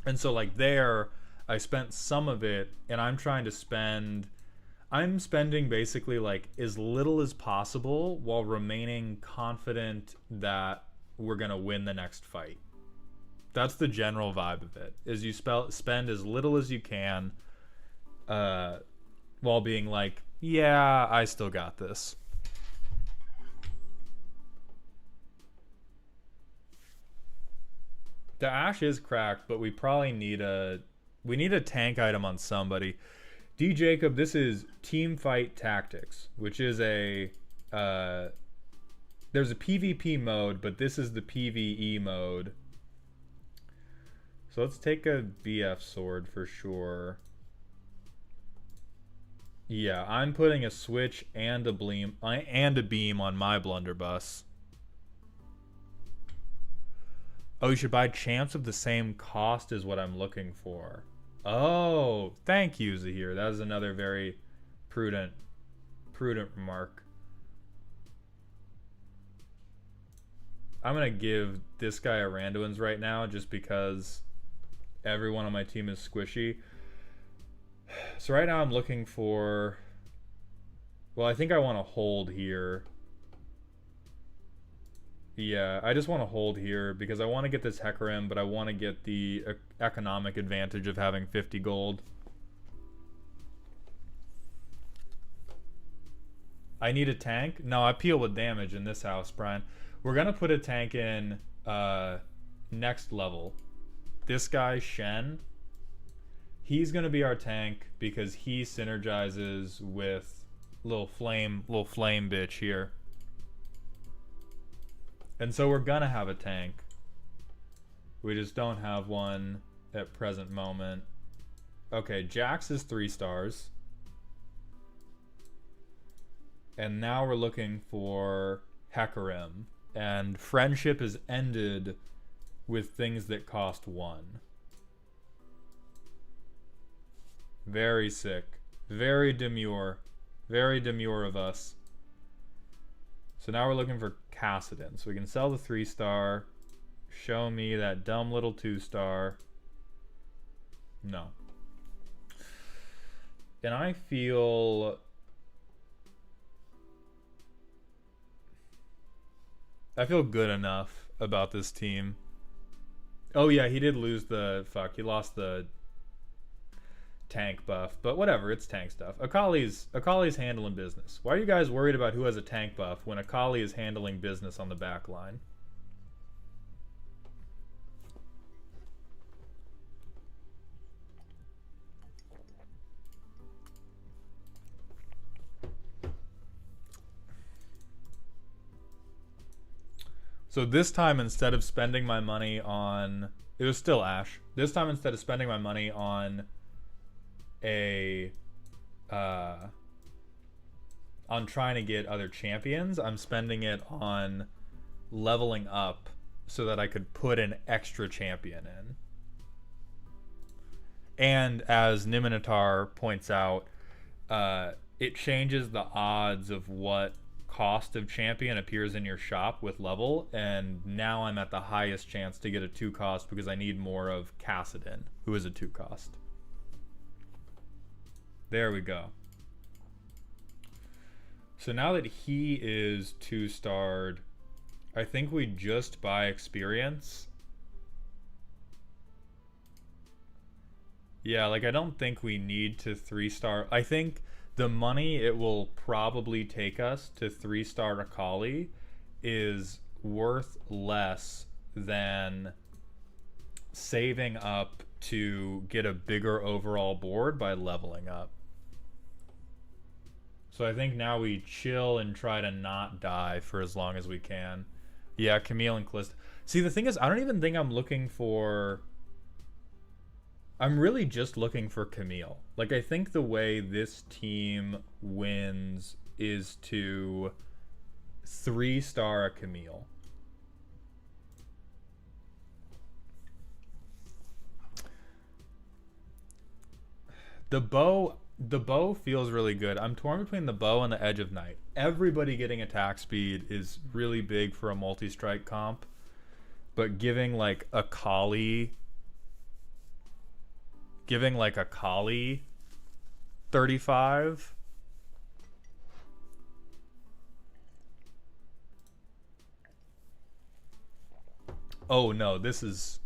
And so like there, I spent some of it, and I'm spending basically like as little as possible while remaining confident that we're gonna win the next fight. That's the general vibe of it, is you spend as little as you can, while being like, yeah, I still got this. The Ashe is cracked, but we probably need a tank item on somebody. D Jacob, this is Team Fight Tactics, which is a there's a PvP mode, but this is the PvE mode. So let's take a BF sword for sure. Yeah, I'm putting a switch and a beam on my blunderbuss. Oh, you should buy champs of the same cost is what I'm looking for. Oh, thank you, Zahir. That is another very prudent remark. I'm gonna give this guy a Randuin's right now just because everyone on my team is squishy. So right now I'm looking for, well, I think I want to hold here. Yeah, I just want to hold here because I want to get this Hecarim, but I want to get the economic advantage of having 50 gold. I need a tank? No, I peel with damage in this house, Brian. We're going to put a tank in next level. This guy, Shen, he's going to be our tank because he synergizes with little flame bitch here. And so we're gonna have a tank. We just don't have one at present moment. Okay, Jax is 3 stars. And now we're looking for Hecarim. And friendship is ended with things that cost 1. Very sick. Very demure. Very demure of us. So now we're looking for Kassadin. So we can sell the 3-star. Show me that dumb little 2-star. No. And I feel... I feel good enough about this team. Oh yeah, he did lose the fuck. He lost the tank buff, but whatever, it's tank stuff. Akali's handling business. Why are you guys worried about who has a tank buff when Akali is handling business on the back line? So this time, instead of spending my money on, it was still Ash. This time, instead of spending my money on a on trying to get other champions, I'm spending it on leveling up so that I could put an extra champion in. And as Niminitar points out, it changes the odds of what cost of champion appears in your shop with level, and now I'm at the highest chance to get a 2 cost because I need more of Kassadin, who is a 2 cost. There we go. So now that he is 2-starred, I think we just buy experience. Yeah, like I don't think we need to 3-star. I think the money it will probably take us to 3-star Akali is worth less than saving up to get a bigger overall board by leveling up. So I think now we chill and try to not die for as long as we can. Yeah, Camille and Callista. See, the thing is, I don't even think I'm looking for... I'm really just looking for Camille. Like, I think the way this team wins is to 3-star a Camille. The bow feels really good. I'm torn between the bow and the edge of night. Everybody getting attack speed is really big for a multi-strike comp, but giving like a Kali 35. Oh no, this is...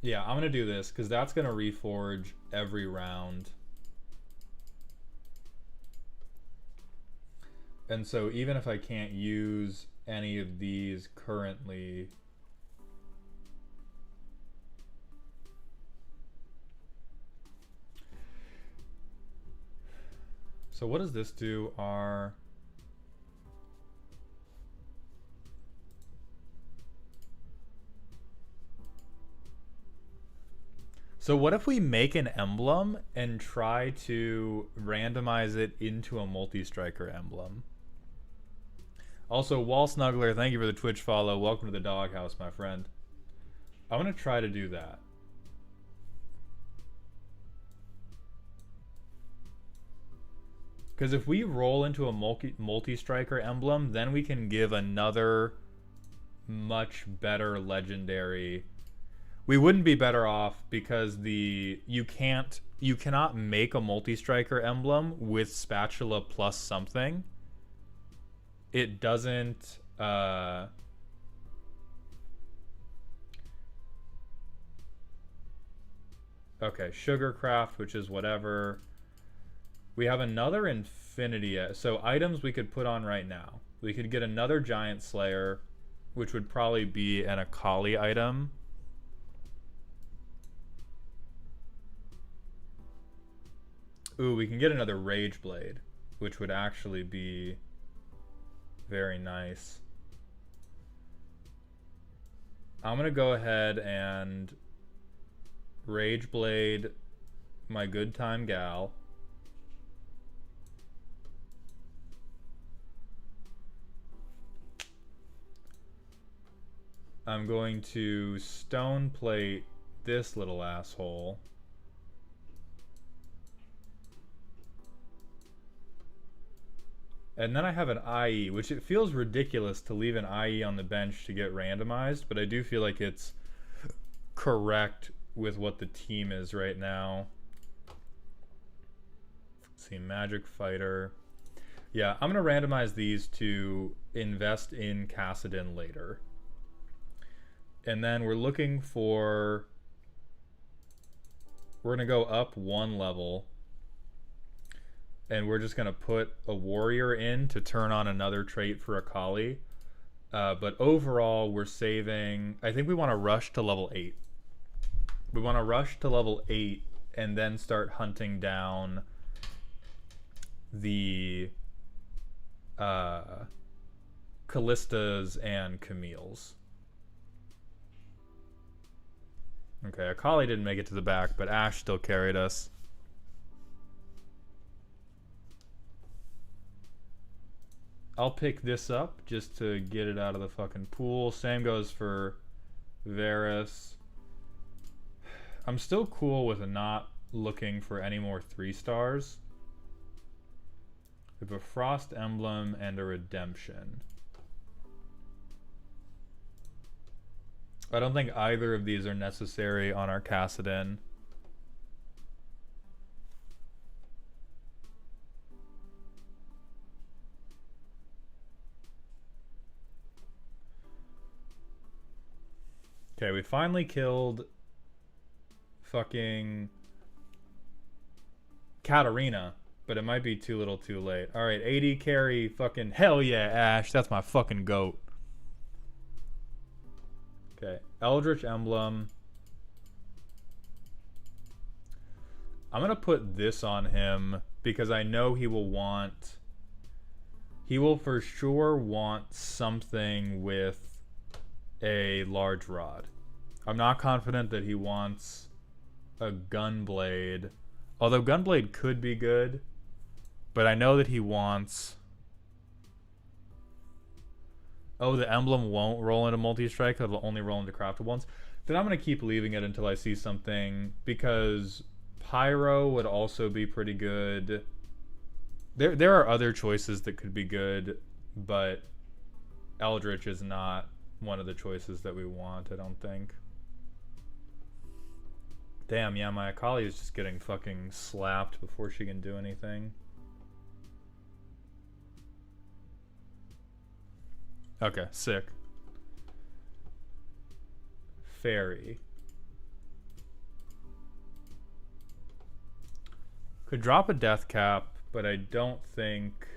Yeah, I'm gonna do this because that's gonna reforge every round. And so even if I can't use any of these currently, so what does this do? So what if we make an emblem and try to randomize it into a multi-striker emblem? Also, Wall Snuggler, thank you for the Twitch follow. Welcome to the doghouse, my friend. I'm going to try to do that. Because if we roll into a multi-striker emblem, then we can give another much better legendary... We wouldn't be better off because you cannot make a multi-striker emblem with spatula plus something. It doesn't okay, Sugarcraft, which is whatever. We have another infinity, so items we could put on right now. We could get another Giant Slayer, which would probably be an Akali item. Ooh, we can get another Rage Blade, which would actually be very nice. I'm gonna go ahead and Rage Blade my good time gal. I'm going to stone plate this little asshole. And then I have an IE, which it feels ridiculous to leave an IE on the bench to get randomized, but I do feel like it's correct with what the team is right now. Let's see, magic fighter. Yeah, I'm gonna randomize these to invest in Kassadin later. And then we're looking for... We're gonna go up 1 level. And we're just gonna put a warrior in to turn on another trait for Akali. But overall, we're saving... I think we want to rush to level 8. We want to rush to level 8 and then start hunting down the Callistas and Camille's. Okay, Akali didn't make it to the back, but Ashe still carried us. I'll pick this up just to get it out of the fucking pool. Same goes for Varus. I'm still cool with not looking for any more 3 stars. We have a Frost Emblem and a Redemption. I don't think either of these are necessary on our Kassadin. Okay, we finally killed fucking Katarina, but it might be too little too late. Alright, 80 carry fucking hell yeah, Ashe. That's my fucking goat. Okay, Eldritch Emblem. I'm gonna put this on him because I know he will want... He will for sure want something with a large rod. I'm not confident that he wants a Gunblade. Although Gunblade could be good. But I know that he wants... Oh, the emblem won't roll into multi-strike. It'll only roll into crafted ones. Then I'm going to keep leaving it until I see something. Because Pyro would also be pretty good. There are other choices that could be good. But Eldritch is not one of the choices that we want, I don't think. Damn, yeah, my Akali is just getting fucking slapped before she can do anything. Okay, sick. Fairy. Could drop a death cap, but I don't think...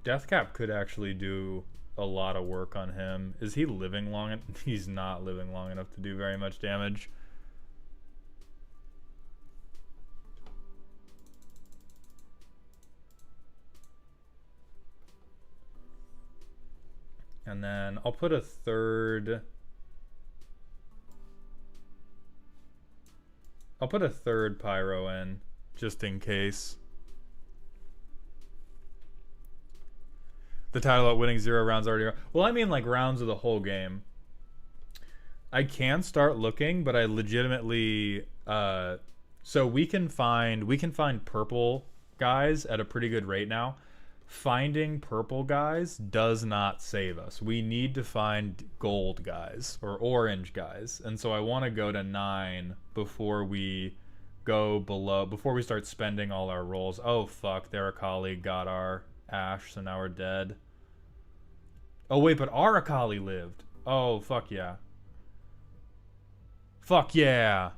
Death cap could actually do a lot of work on him. Is he living long enough? He's not living long enough to do very much damage. And then I'll put a third... I'll put a third Pyro in, just in case. The title at winning 0 rounds already. Well, I mean like rounds of the whole game. I can start looking, but I legitimately so we can find purple guys at a pretty good rate now. Finding purple guys does not save us. We need to find gold guys or orange guys. And so I want to go to 9 before we go below, before we start spending all our rolls. Oh fuck, their Akali got our Ashe, so now we're dead. Oh wait, but our Akali lived. Oh fuck yeah. Fuck yeah.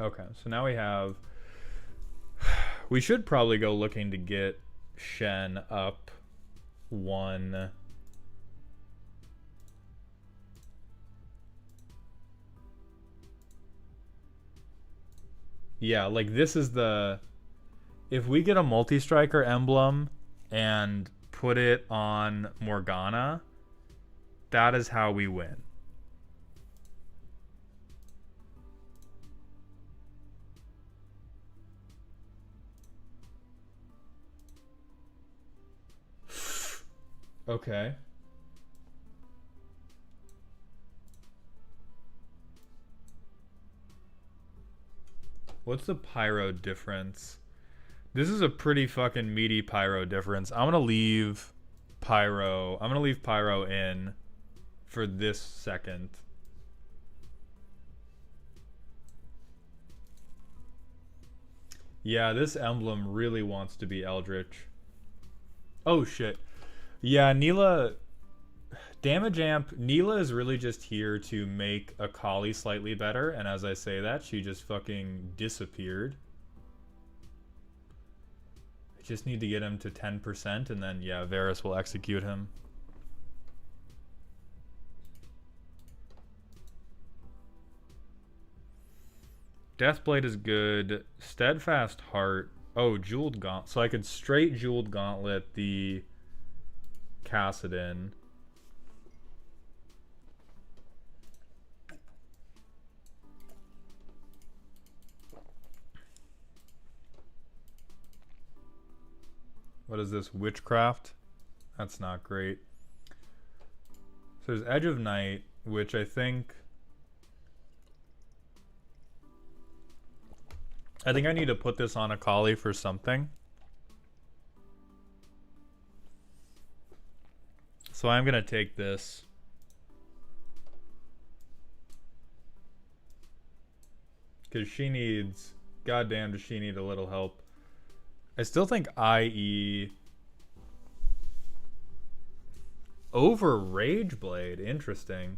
Okay, so now we have... We should probably go looking to get Shen up 1... Yeah, like this is the... If we get a multi-striker emblem and put it on Morgana, that is how we win. Okay. What's the Pyro difference? This is a pretty fucking meaty pyro difference. I'm gonna leave pyro. I'm gonna leave pyro in for this second. Yeah, this emblem really wants to be Eldritch. Oh shit. Yeah, Neela. Damage amp. Neela is really just here to make Akali slightly better, and as I say that, she just fucking disappeared. I just need to get him to 10%, and then, yeah, Varus will execute him. Deathblade is good. Steadfast Heart. Oh, Jeweled Gauntlet. So I could straight Jeweled Gauntlet the Kassadin. What is this? Witchcraft? That's not great. So there's Edge of Night, which I think I need to put this on Akali for something. So I'm going to take this. Because she needs... Goddamn, does she need a little help. I still think IE... over Rageblade. Interesting.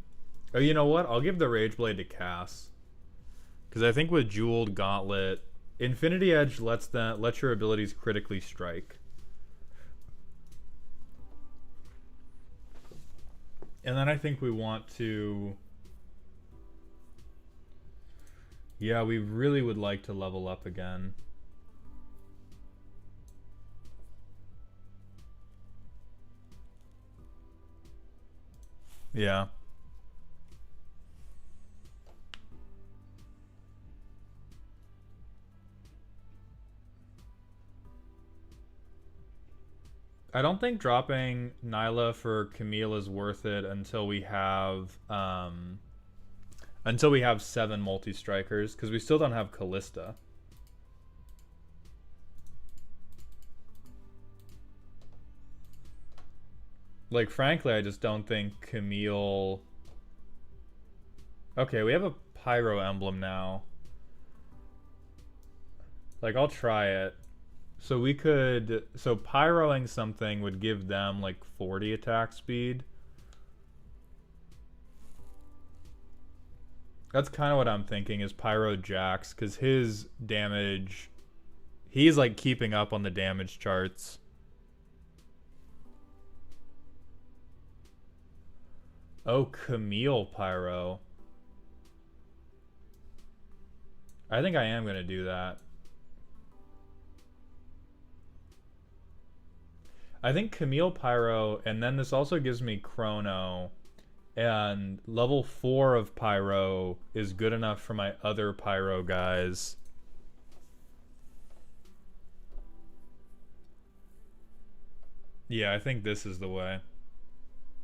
Oh, you know what? I'll give the Rageblade to Cass. Because I think with Jeweled Gauntlet... Infinity Edge lets your abilities critically strike. And then I think we want to... Yeah, we really would like to level up again. Yeah. I don't think dropping Nyla for Camille is worth it until we have 7 multi-strikers, because we still don't have Callista. Like, frankly, I just don't think Camille... Okay, we have a Pyro emblem now. Like, I'll try it. So we could... So Pyroing something would give them, like, 40 attack speed. That's kind of what I'm thinking, is Pyro Jax, because his damage... He's, like, keeping up on the damage charts. Oh, Camille Pyro. I think I am going to do that. I think Camille Pyro, and then this also gives me Chrono, and level 4 of Pyro is good enough for my other Pyro guys. Yeah, I think this is the way.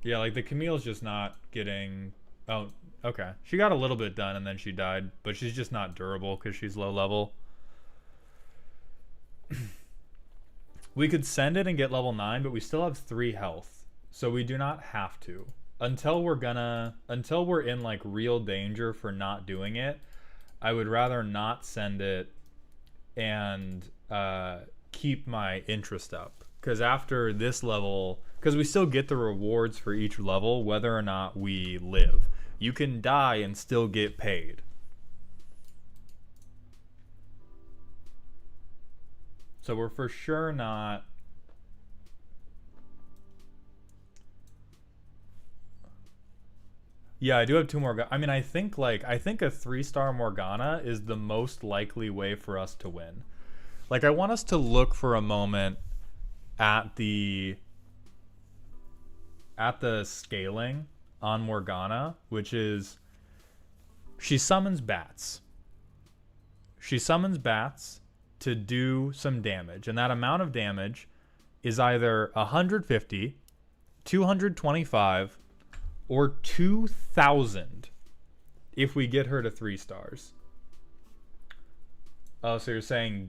Yeah, like the Camille's just not getting... Oh, okay. She got a little bit done and then she died, but she's just not durable because she's low level. We could send it and get level 9, but we still have 3 health. So we do not have to. Until we're in like real danger for not doing it, I would rather not send it and keep my interest up. Because after this level... Because we still get the rewards for each level, whether or not we live. You can die and still get paid. So we're for sure not... Yeah, I do have 2 more... I mean, I think a 3-star Morgana is the most likely way for us to win. Like, I want us to look for a moment at the scaling on Morgana, which is she summons bats. She summons bats to do some damage, and that amount of damage is either 150, 225, or 2,000 if we get her to 3 stars. Oh, so you're saying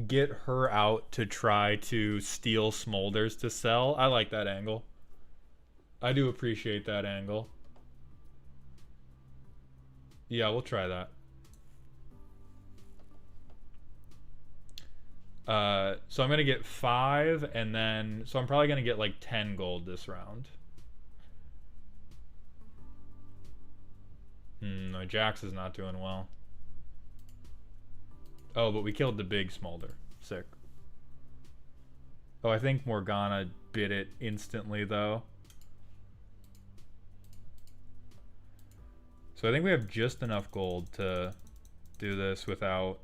get her out to try to steal smolders to sell. I like that angle. I do appreciate that angle. Yeah, we'll try that. So I'm gonna get 5, and then so I'm probably gonna get like 10 gold this round. No, Jax is not doing well. Oh, but we killed the big smolder. Sick. Oh, I think Morgana bit it instantly though. So I think we have just enough gold to do this without...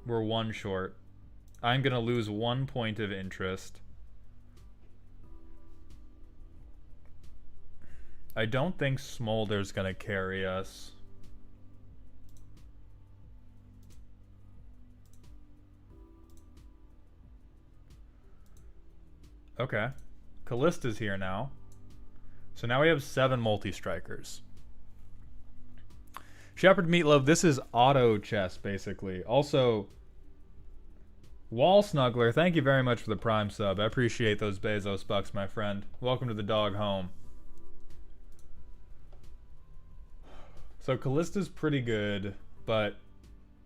We're 1 short. I'm going to lose 1 point of interest. I don't think Smolder's going to carry us. Okay. Callista's here now. So now we have 7 multi-strikers. Shepherd Meatloaf, this is auto chess, basically. Also, Wall Snuggler, thank you very much for the Prime sub. I appreciate those Bezos bucks, my friend. Welcome to the dog home. So Callista's pretty good, but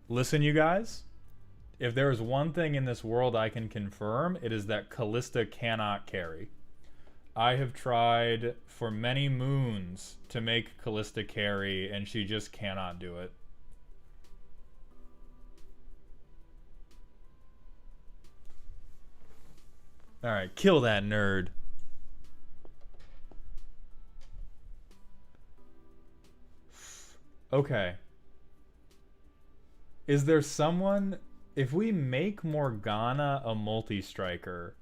listen, you guys. If there is one thing in this world I can confirm, it is that Callista cannot carry. I have tried for many moons to make Callista carry, and she just cannot do it. Alright, kill that nerd. Okay. Is there someone... If we make Morgana a multi-striker...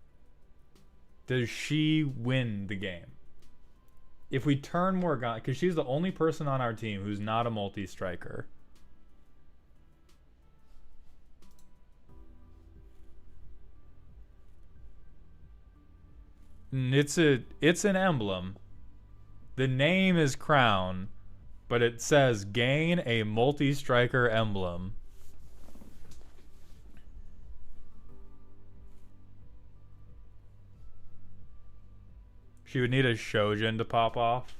Does she win the game? If we turn Morgana... Because she's the only person on our team who's not a multi-striker. It's an emblem. The name is Crown, but it says gain a multi-striker emblem. She would need a Shojin to pop off.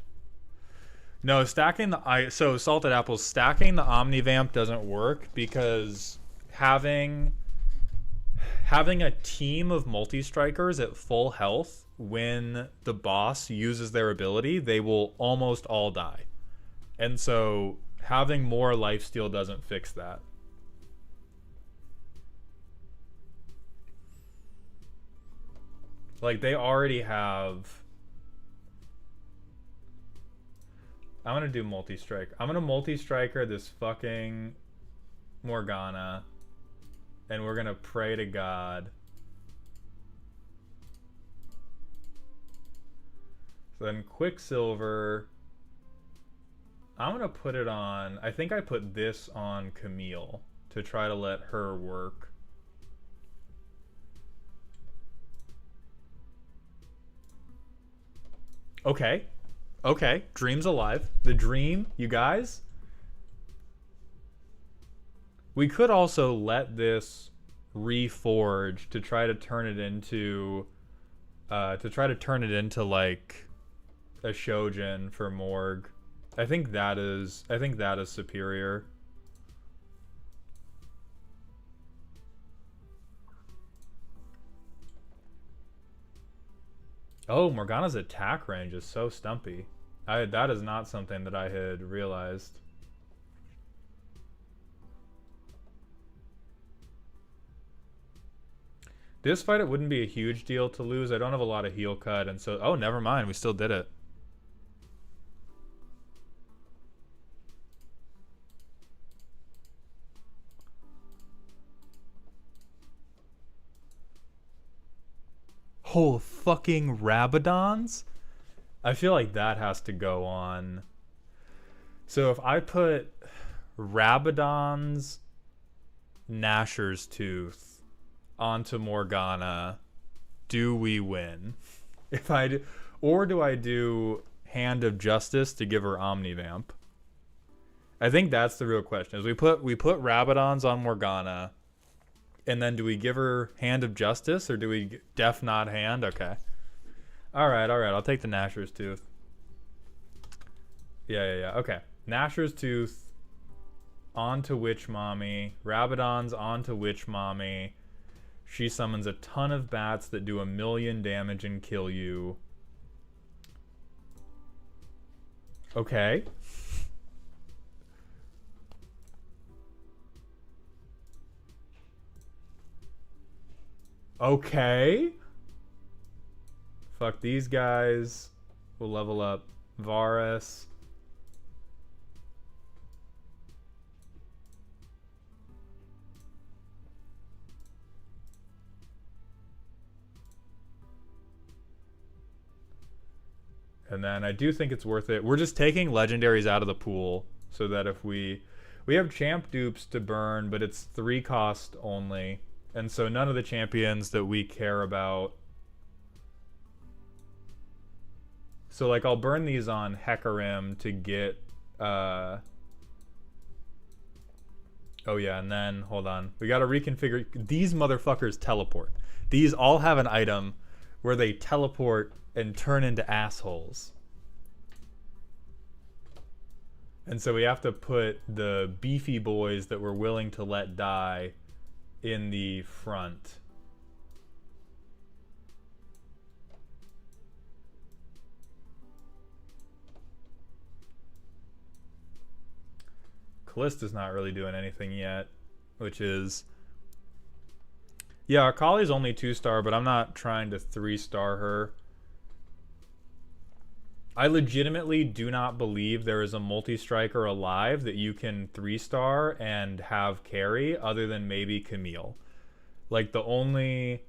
No, stacking the... So, Salted Apples, stacking the Omnivamp doesn't work because having a team of multi-strikers at full health, when the boss uses their ability, they will almost all die. And so, having more lifesteal doesn't fix that. Like, they already have... I'm gonna do multi-strike. I'm gonna multi-striker this fucking Morgana. And we're gonna pray to God. So then Quicksilver. I'm gonna put it on... I think I put this on Camille to try to let her work. Okay. Okay, Dream's alive. The Dream, you guys. We could also let this reforge to try to turn it into like a Shojin for Morg. I think that is superior. Oh, Morgana's attack range is so stumpy. That is not something that I had realized. This fight, it wouldn't be a huge deal to lose. I don't have a lot of heal cut, and so... Oh, never mind. We still did it. Whole fucking Rabadons? I feel like that has to go on. So if I put Rabadon's Gnasher's Tooth onto Morgana, do we win? If I do, or do I do Hand of Justice to give her Omnivamp? I think that's the real question. Is we put Rabadons on Morgana, And then do we give her Hand of Justice or do we Deaf Not Hand? Okay. All right. I'll take the Gnasher's Tooth. Yeah. Okay. Gnasher's Tooth onto Witch Mommy. Rabadon's onto Witch Mommy. She summons a ton of bats that do 1,000,000 damage and kill you. Okay. Okay. Fuck these guys. We'll level up Varus. And then I do think it's worth it. We're just taking legendaries out of the pool so that if we have champ dupes to burn, but it's 3 cost only. And so none of the champions that we care about. So like I'll burn these on Hecarim to get oh yeah, and then hold on. We got to reconfigure these motherfuckers teleport. These all have an item where they teleport and turn into assholes. And so we have to put the beefy boys that we're willing to let die in the front. Callista's not really doing anything yet, which is... Yeah, Akali's only 2-star, but I'm not trying to 3-star her. I legitimately do not believe there is a multi-striker alive that you can 3-star and have carry other than maybe Camille. Like the only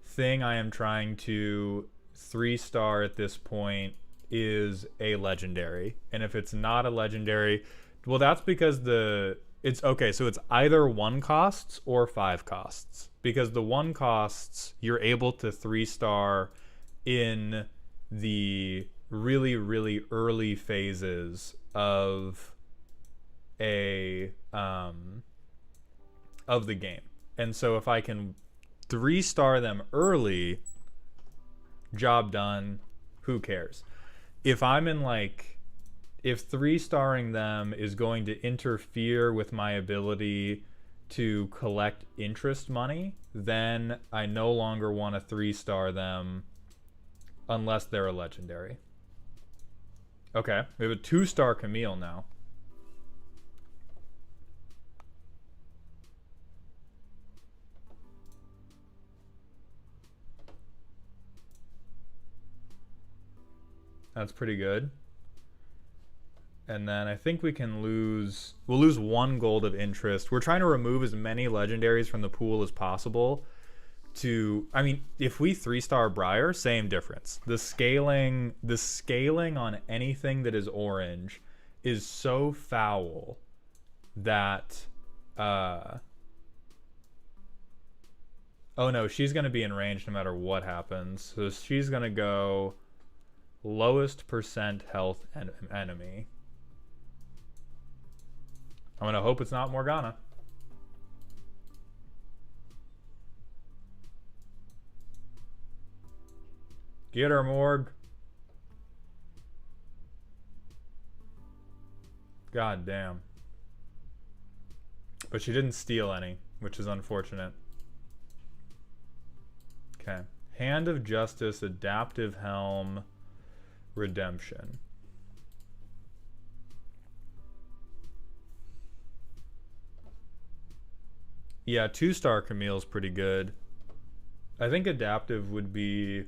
thing I am trying to 3-star at this point is a legendary. And if it's not a legendary, well, that's because it's okay, so it's either 1 costs or 5 costs. Because the 1 costs, you're able to 3-star in the really, really early phases of of the game. And so if I can 3-star them early, job done, who cares? If I'm in like, if 3-starring them is going to interfere with my ability to collect interest money, then I no longer want to 3-star them unless they're a legendary. Okay, we have a 2-star Camille now. That's pretty good. And then I think we can lose... We'll lose 1 gold of interest. We're trying to remove as many legendaries from the pool as possible to... I mean, if we 3-star Briar, same difference. The scaling on anything that is orange is so foul that... Oh no, she's going to be in range no matter what happens. So she's going to go... lowest percent health enemy. I'm gonna hope it's not Morgana. Get her, Morg. God damn. But she didn't steal any, which is unfortunate. Okay. Hand of Justice, Adaptive Helm, Redemption. Yeah, 2-star Camille's pretty good. I think Adaptive would be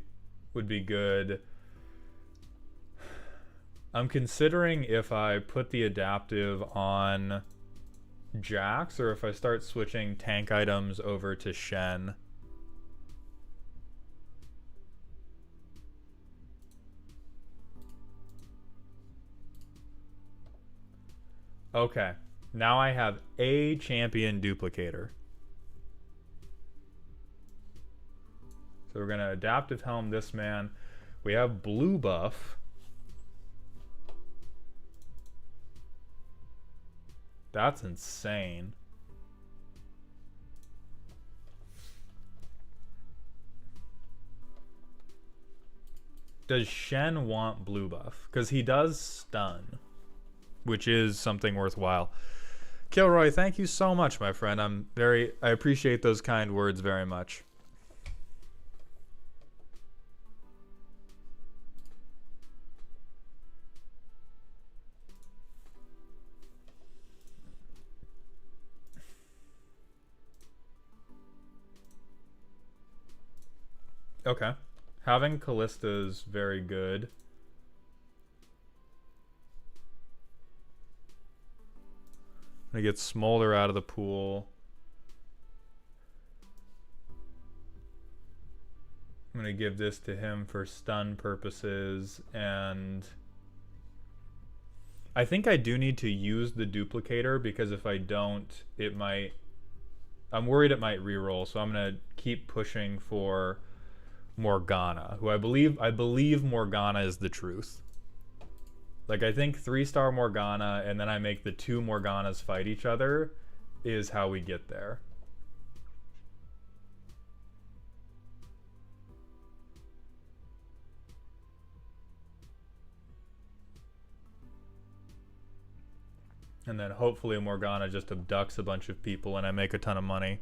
good. I'm considering if I put the Adaptive on Jax or if I start switching tank items over to Shen. Okay, now I have a champion duplicator. So we're gonna Adaptive Helm this man. We have blue buff. That's insane. Does Shen want blue buff? Because he does stun, which is something worthwhile. Kilroy, thank you so much, my friend. I appreciate those kind words very much. Okay. Having Callista is very good. I'm gonna get Smolder out of the pool. I'm gonna give this to him for stun purposes, and I think I do need to use the duplicator because if I don't, it might... I'm worried it might reroll, so I'm gonna keep pushing for Morgana, who I believe Morgana is the truth. Like, I think 3-star Morgana, and then I make the 2 Morganas fight each other, is how we get there. And then hopefully Morgana just abducts a bunch of people and I make a ton of money.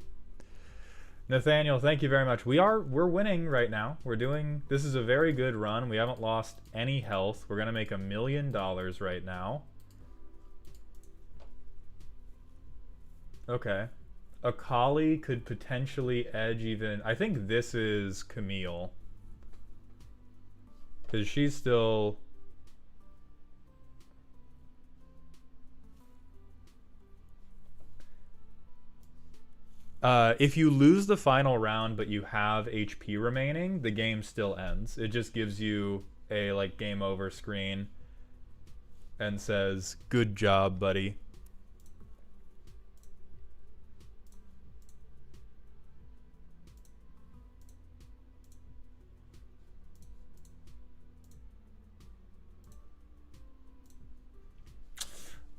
Nathaniel, thank you very much. We're winning right now. This is a very good run. We haven't lost any health. We're gonna make $1 million right now. Okay. Akali could potentially edge even... I think this is Camille. Because she's still... if you lose the final round but you have HP remaining, the game still ends. It just gives you a like game over screen and says, "Good job, buddy."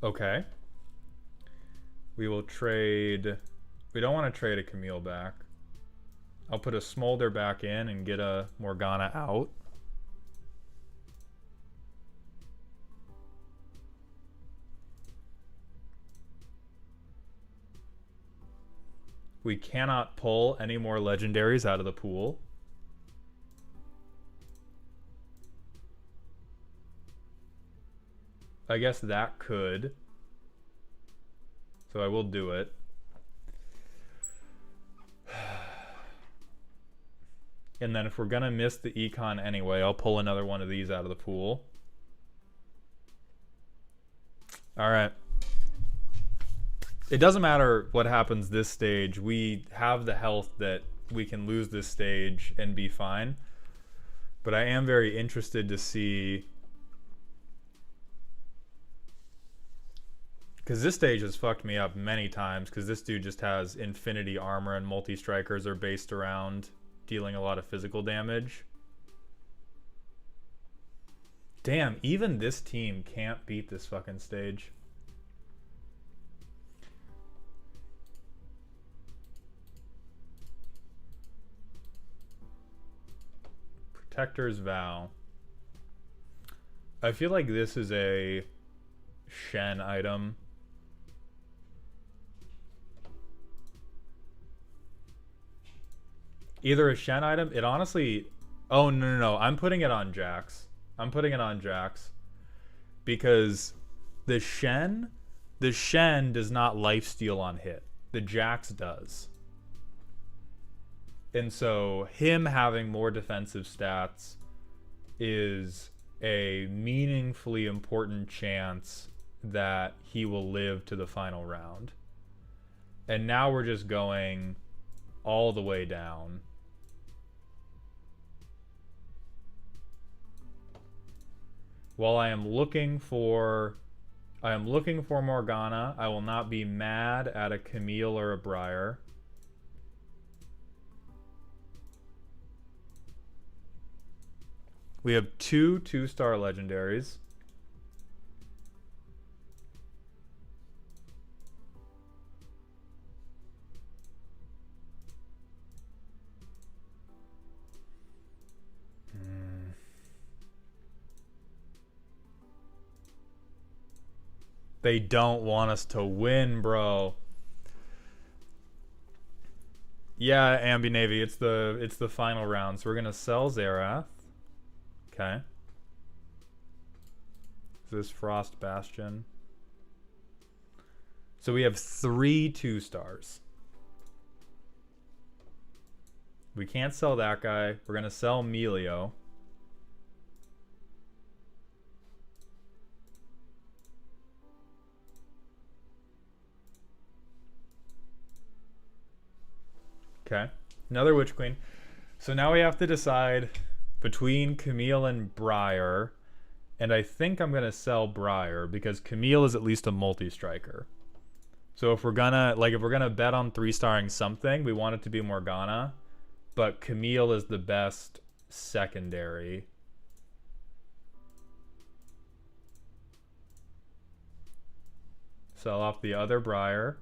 Okay. We will trade... We don't want to trade a Camille back. I'll put a Smolder back in and get a Morgana out. We cannot pull any more legendaries out of the pool. I guess that could. So I will do it. And then if we're gonna miss the econ anyway, I'll pull another one of these out of the pool. Alright. It doesn't matter what happens this stage. We have the health that we can lose this stage and be fine. But I am very interested to see... Because this stage has fucked me up many times, because this dude just has infinity armor and multi-strikers are based around dealing a lot of physical damage. Damn, even this team can't beat this fucking stage. Protector's Vow. I feel like this is a Shen item. Either a Shen item, it honestly... Oh, no. I'm putting it on Jax. I'm putting it on Jax. Because the Shen does not lifesteal on hit. The Jax does. And so him having more defensive stats is a meaningfully important chance that he will live to the final round. And now we're just going all the way down. While I am looking for Morgana, I will not be mad at a Camille or a Briar. We have 2 2-star legendaries. They don't want us to win, bro. Yeah, Ambi Navy, it's the final round. So we're gonna sell Zerath. Okay. Is this Frost Bastion? So we have 3 2-stars. We can't sell that guy. We're gonna sell Melio. Okay, another Witch Queen. So now we have to decide between Camille and Briar. And I think I'm going to sell Briar because Camille is at least a multi-striker. So if we're gonna bet on 3-starring something, we want it to be Morgana. But Camille is the best secondary. Sell off the other Briar.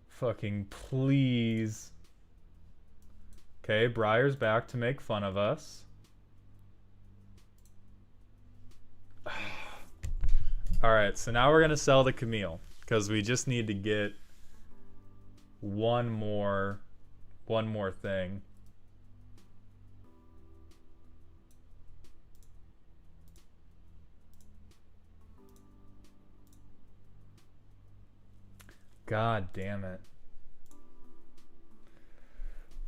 Fucking please. Okay, Briar's back to make fun of us. Alright, so now we're going to sell the Camille. Because we just need to get one more thing. God damn it.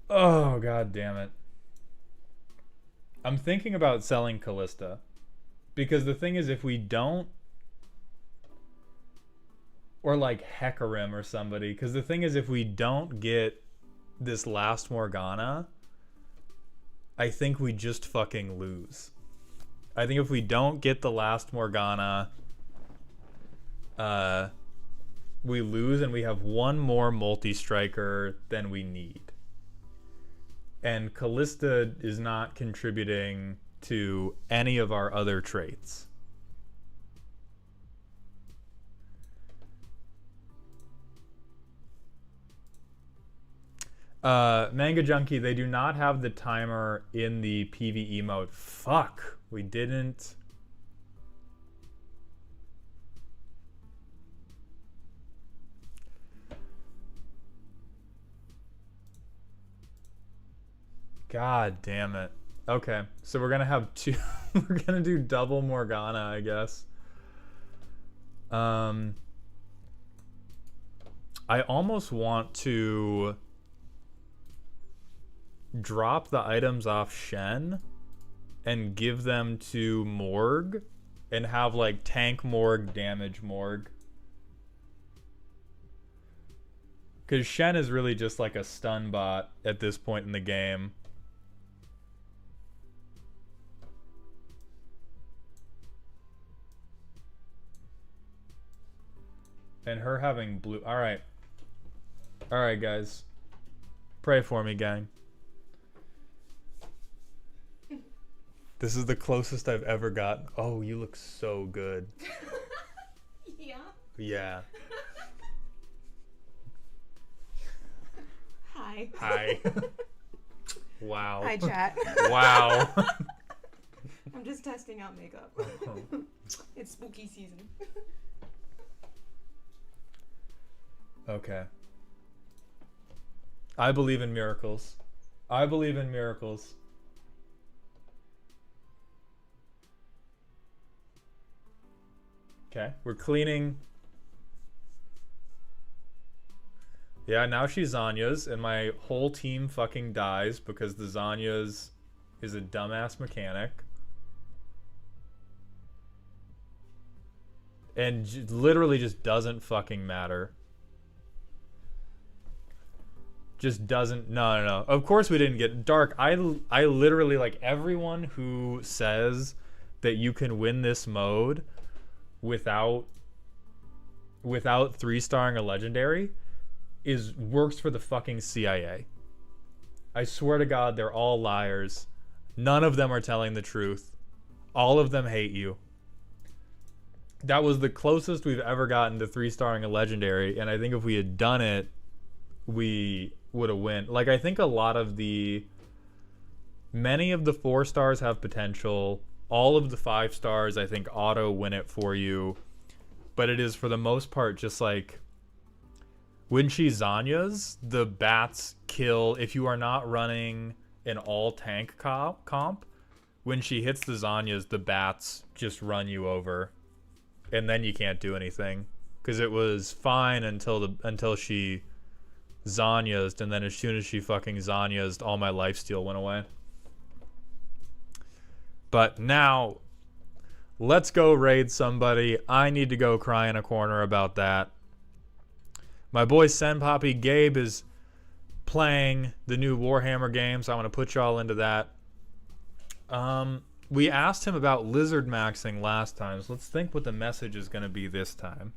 Oh, god damn it. I'm thinking about selling Callista. Because the thing is, if we don't... Or like Hecarim or somebody. Because the thing is, if we don't get this last Morgana, I think we just fucking lose. I think if we don't get the last Morgana, we lose, and we have one more multi-striker than we need. And Callista is not contributing to any of our other traits. Manga Junkie, they do not have the timer in the PvE mode. Fuck, we didn't. God damn it. Okay, so we're gonna have 2. We're gonna do double Morgana, I guess. I almost want to drop the items off Shen and give them to Morg and have like tank Morg, damage Morg. Because Shen is really just like a stun bot at this point in the game. And her having blue... Alright. Alright, guys. Pray for me, gang. This is the closest I've ever gotten. Oh, you look so good. Yeah? Yeah. Hi. Hi. Wow. Hi, chat. Wow. I'm just testing out makeup. It's spooky season. Okay. I believe in miracles. I believe in miracles. Okay, we're cleaning. Yeah, now she's Zanya's, and my whole team fucking dies because the Zanya's is a dumbass mechanic. And literally just doesn't fucking matter. Just doesn't... No. Of course we didn't get... Dark, I literally, like, everyone who says that you can win this mode without 3-starring a legendary works for the fucking CIA. I swear to God, they're all liars. None of them are telling the truth. All of them hate you. That was the closest we've ever gotten to 3-starring a legendary, and I think if we had done it, we would have won. Like, I think a lot of the Many of the 4 stars have potential. All of the 5 stars, I think, auto win it for you. But it is, for the most part, just like when she Zanyas, the bats kill. If you are not running an all tank comp, when she hits the Zanyas, the bats just run you over. And then you can't do anything. Because it was fine until she Zanyased, and then as soon as she fucking Zanyased, all my lifesteal went away. But now, let's go raid somebody. I need to go cry in a corner about that. My boy Senpapi Gabe is playing the new Warhammer game, so I'm going to put y'all into that. We asked him about lizard maxing last time, so let's think what the message is going to be this time.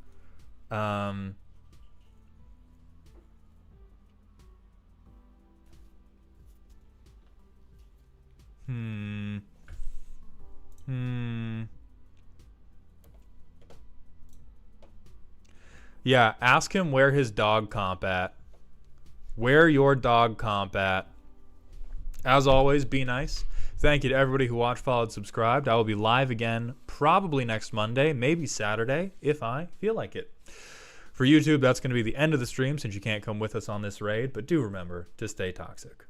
Yeah, ask him where his dog comp at. Where your dog comp at. As always, be nice. Thank you to everybody who watched, followed, subscribed. I will be live again probably next Monday, maybe Saturday, if I feel like it. For YouTube, that's going to be the end of the stream since you can't come with us on this raid, but do remember to stay toxic.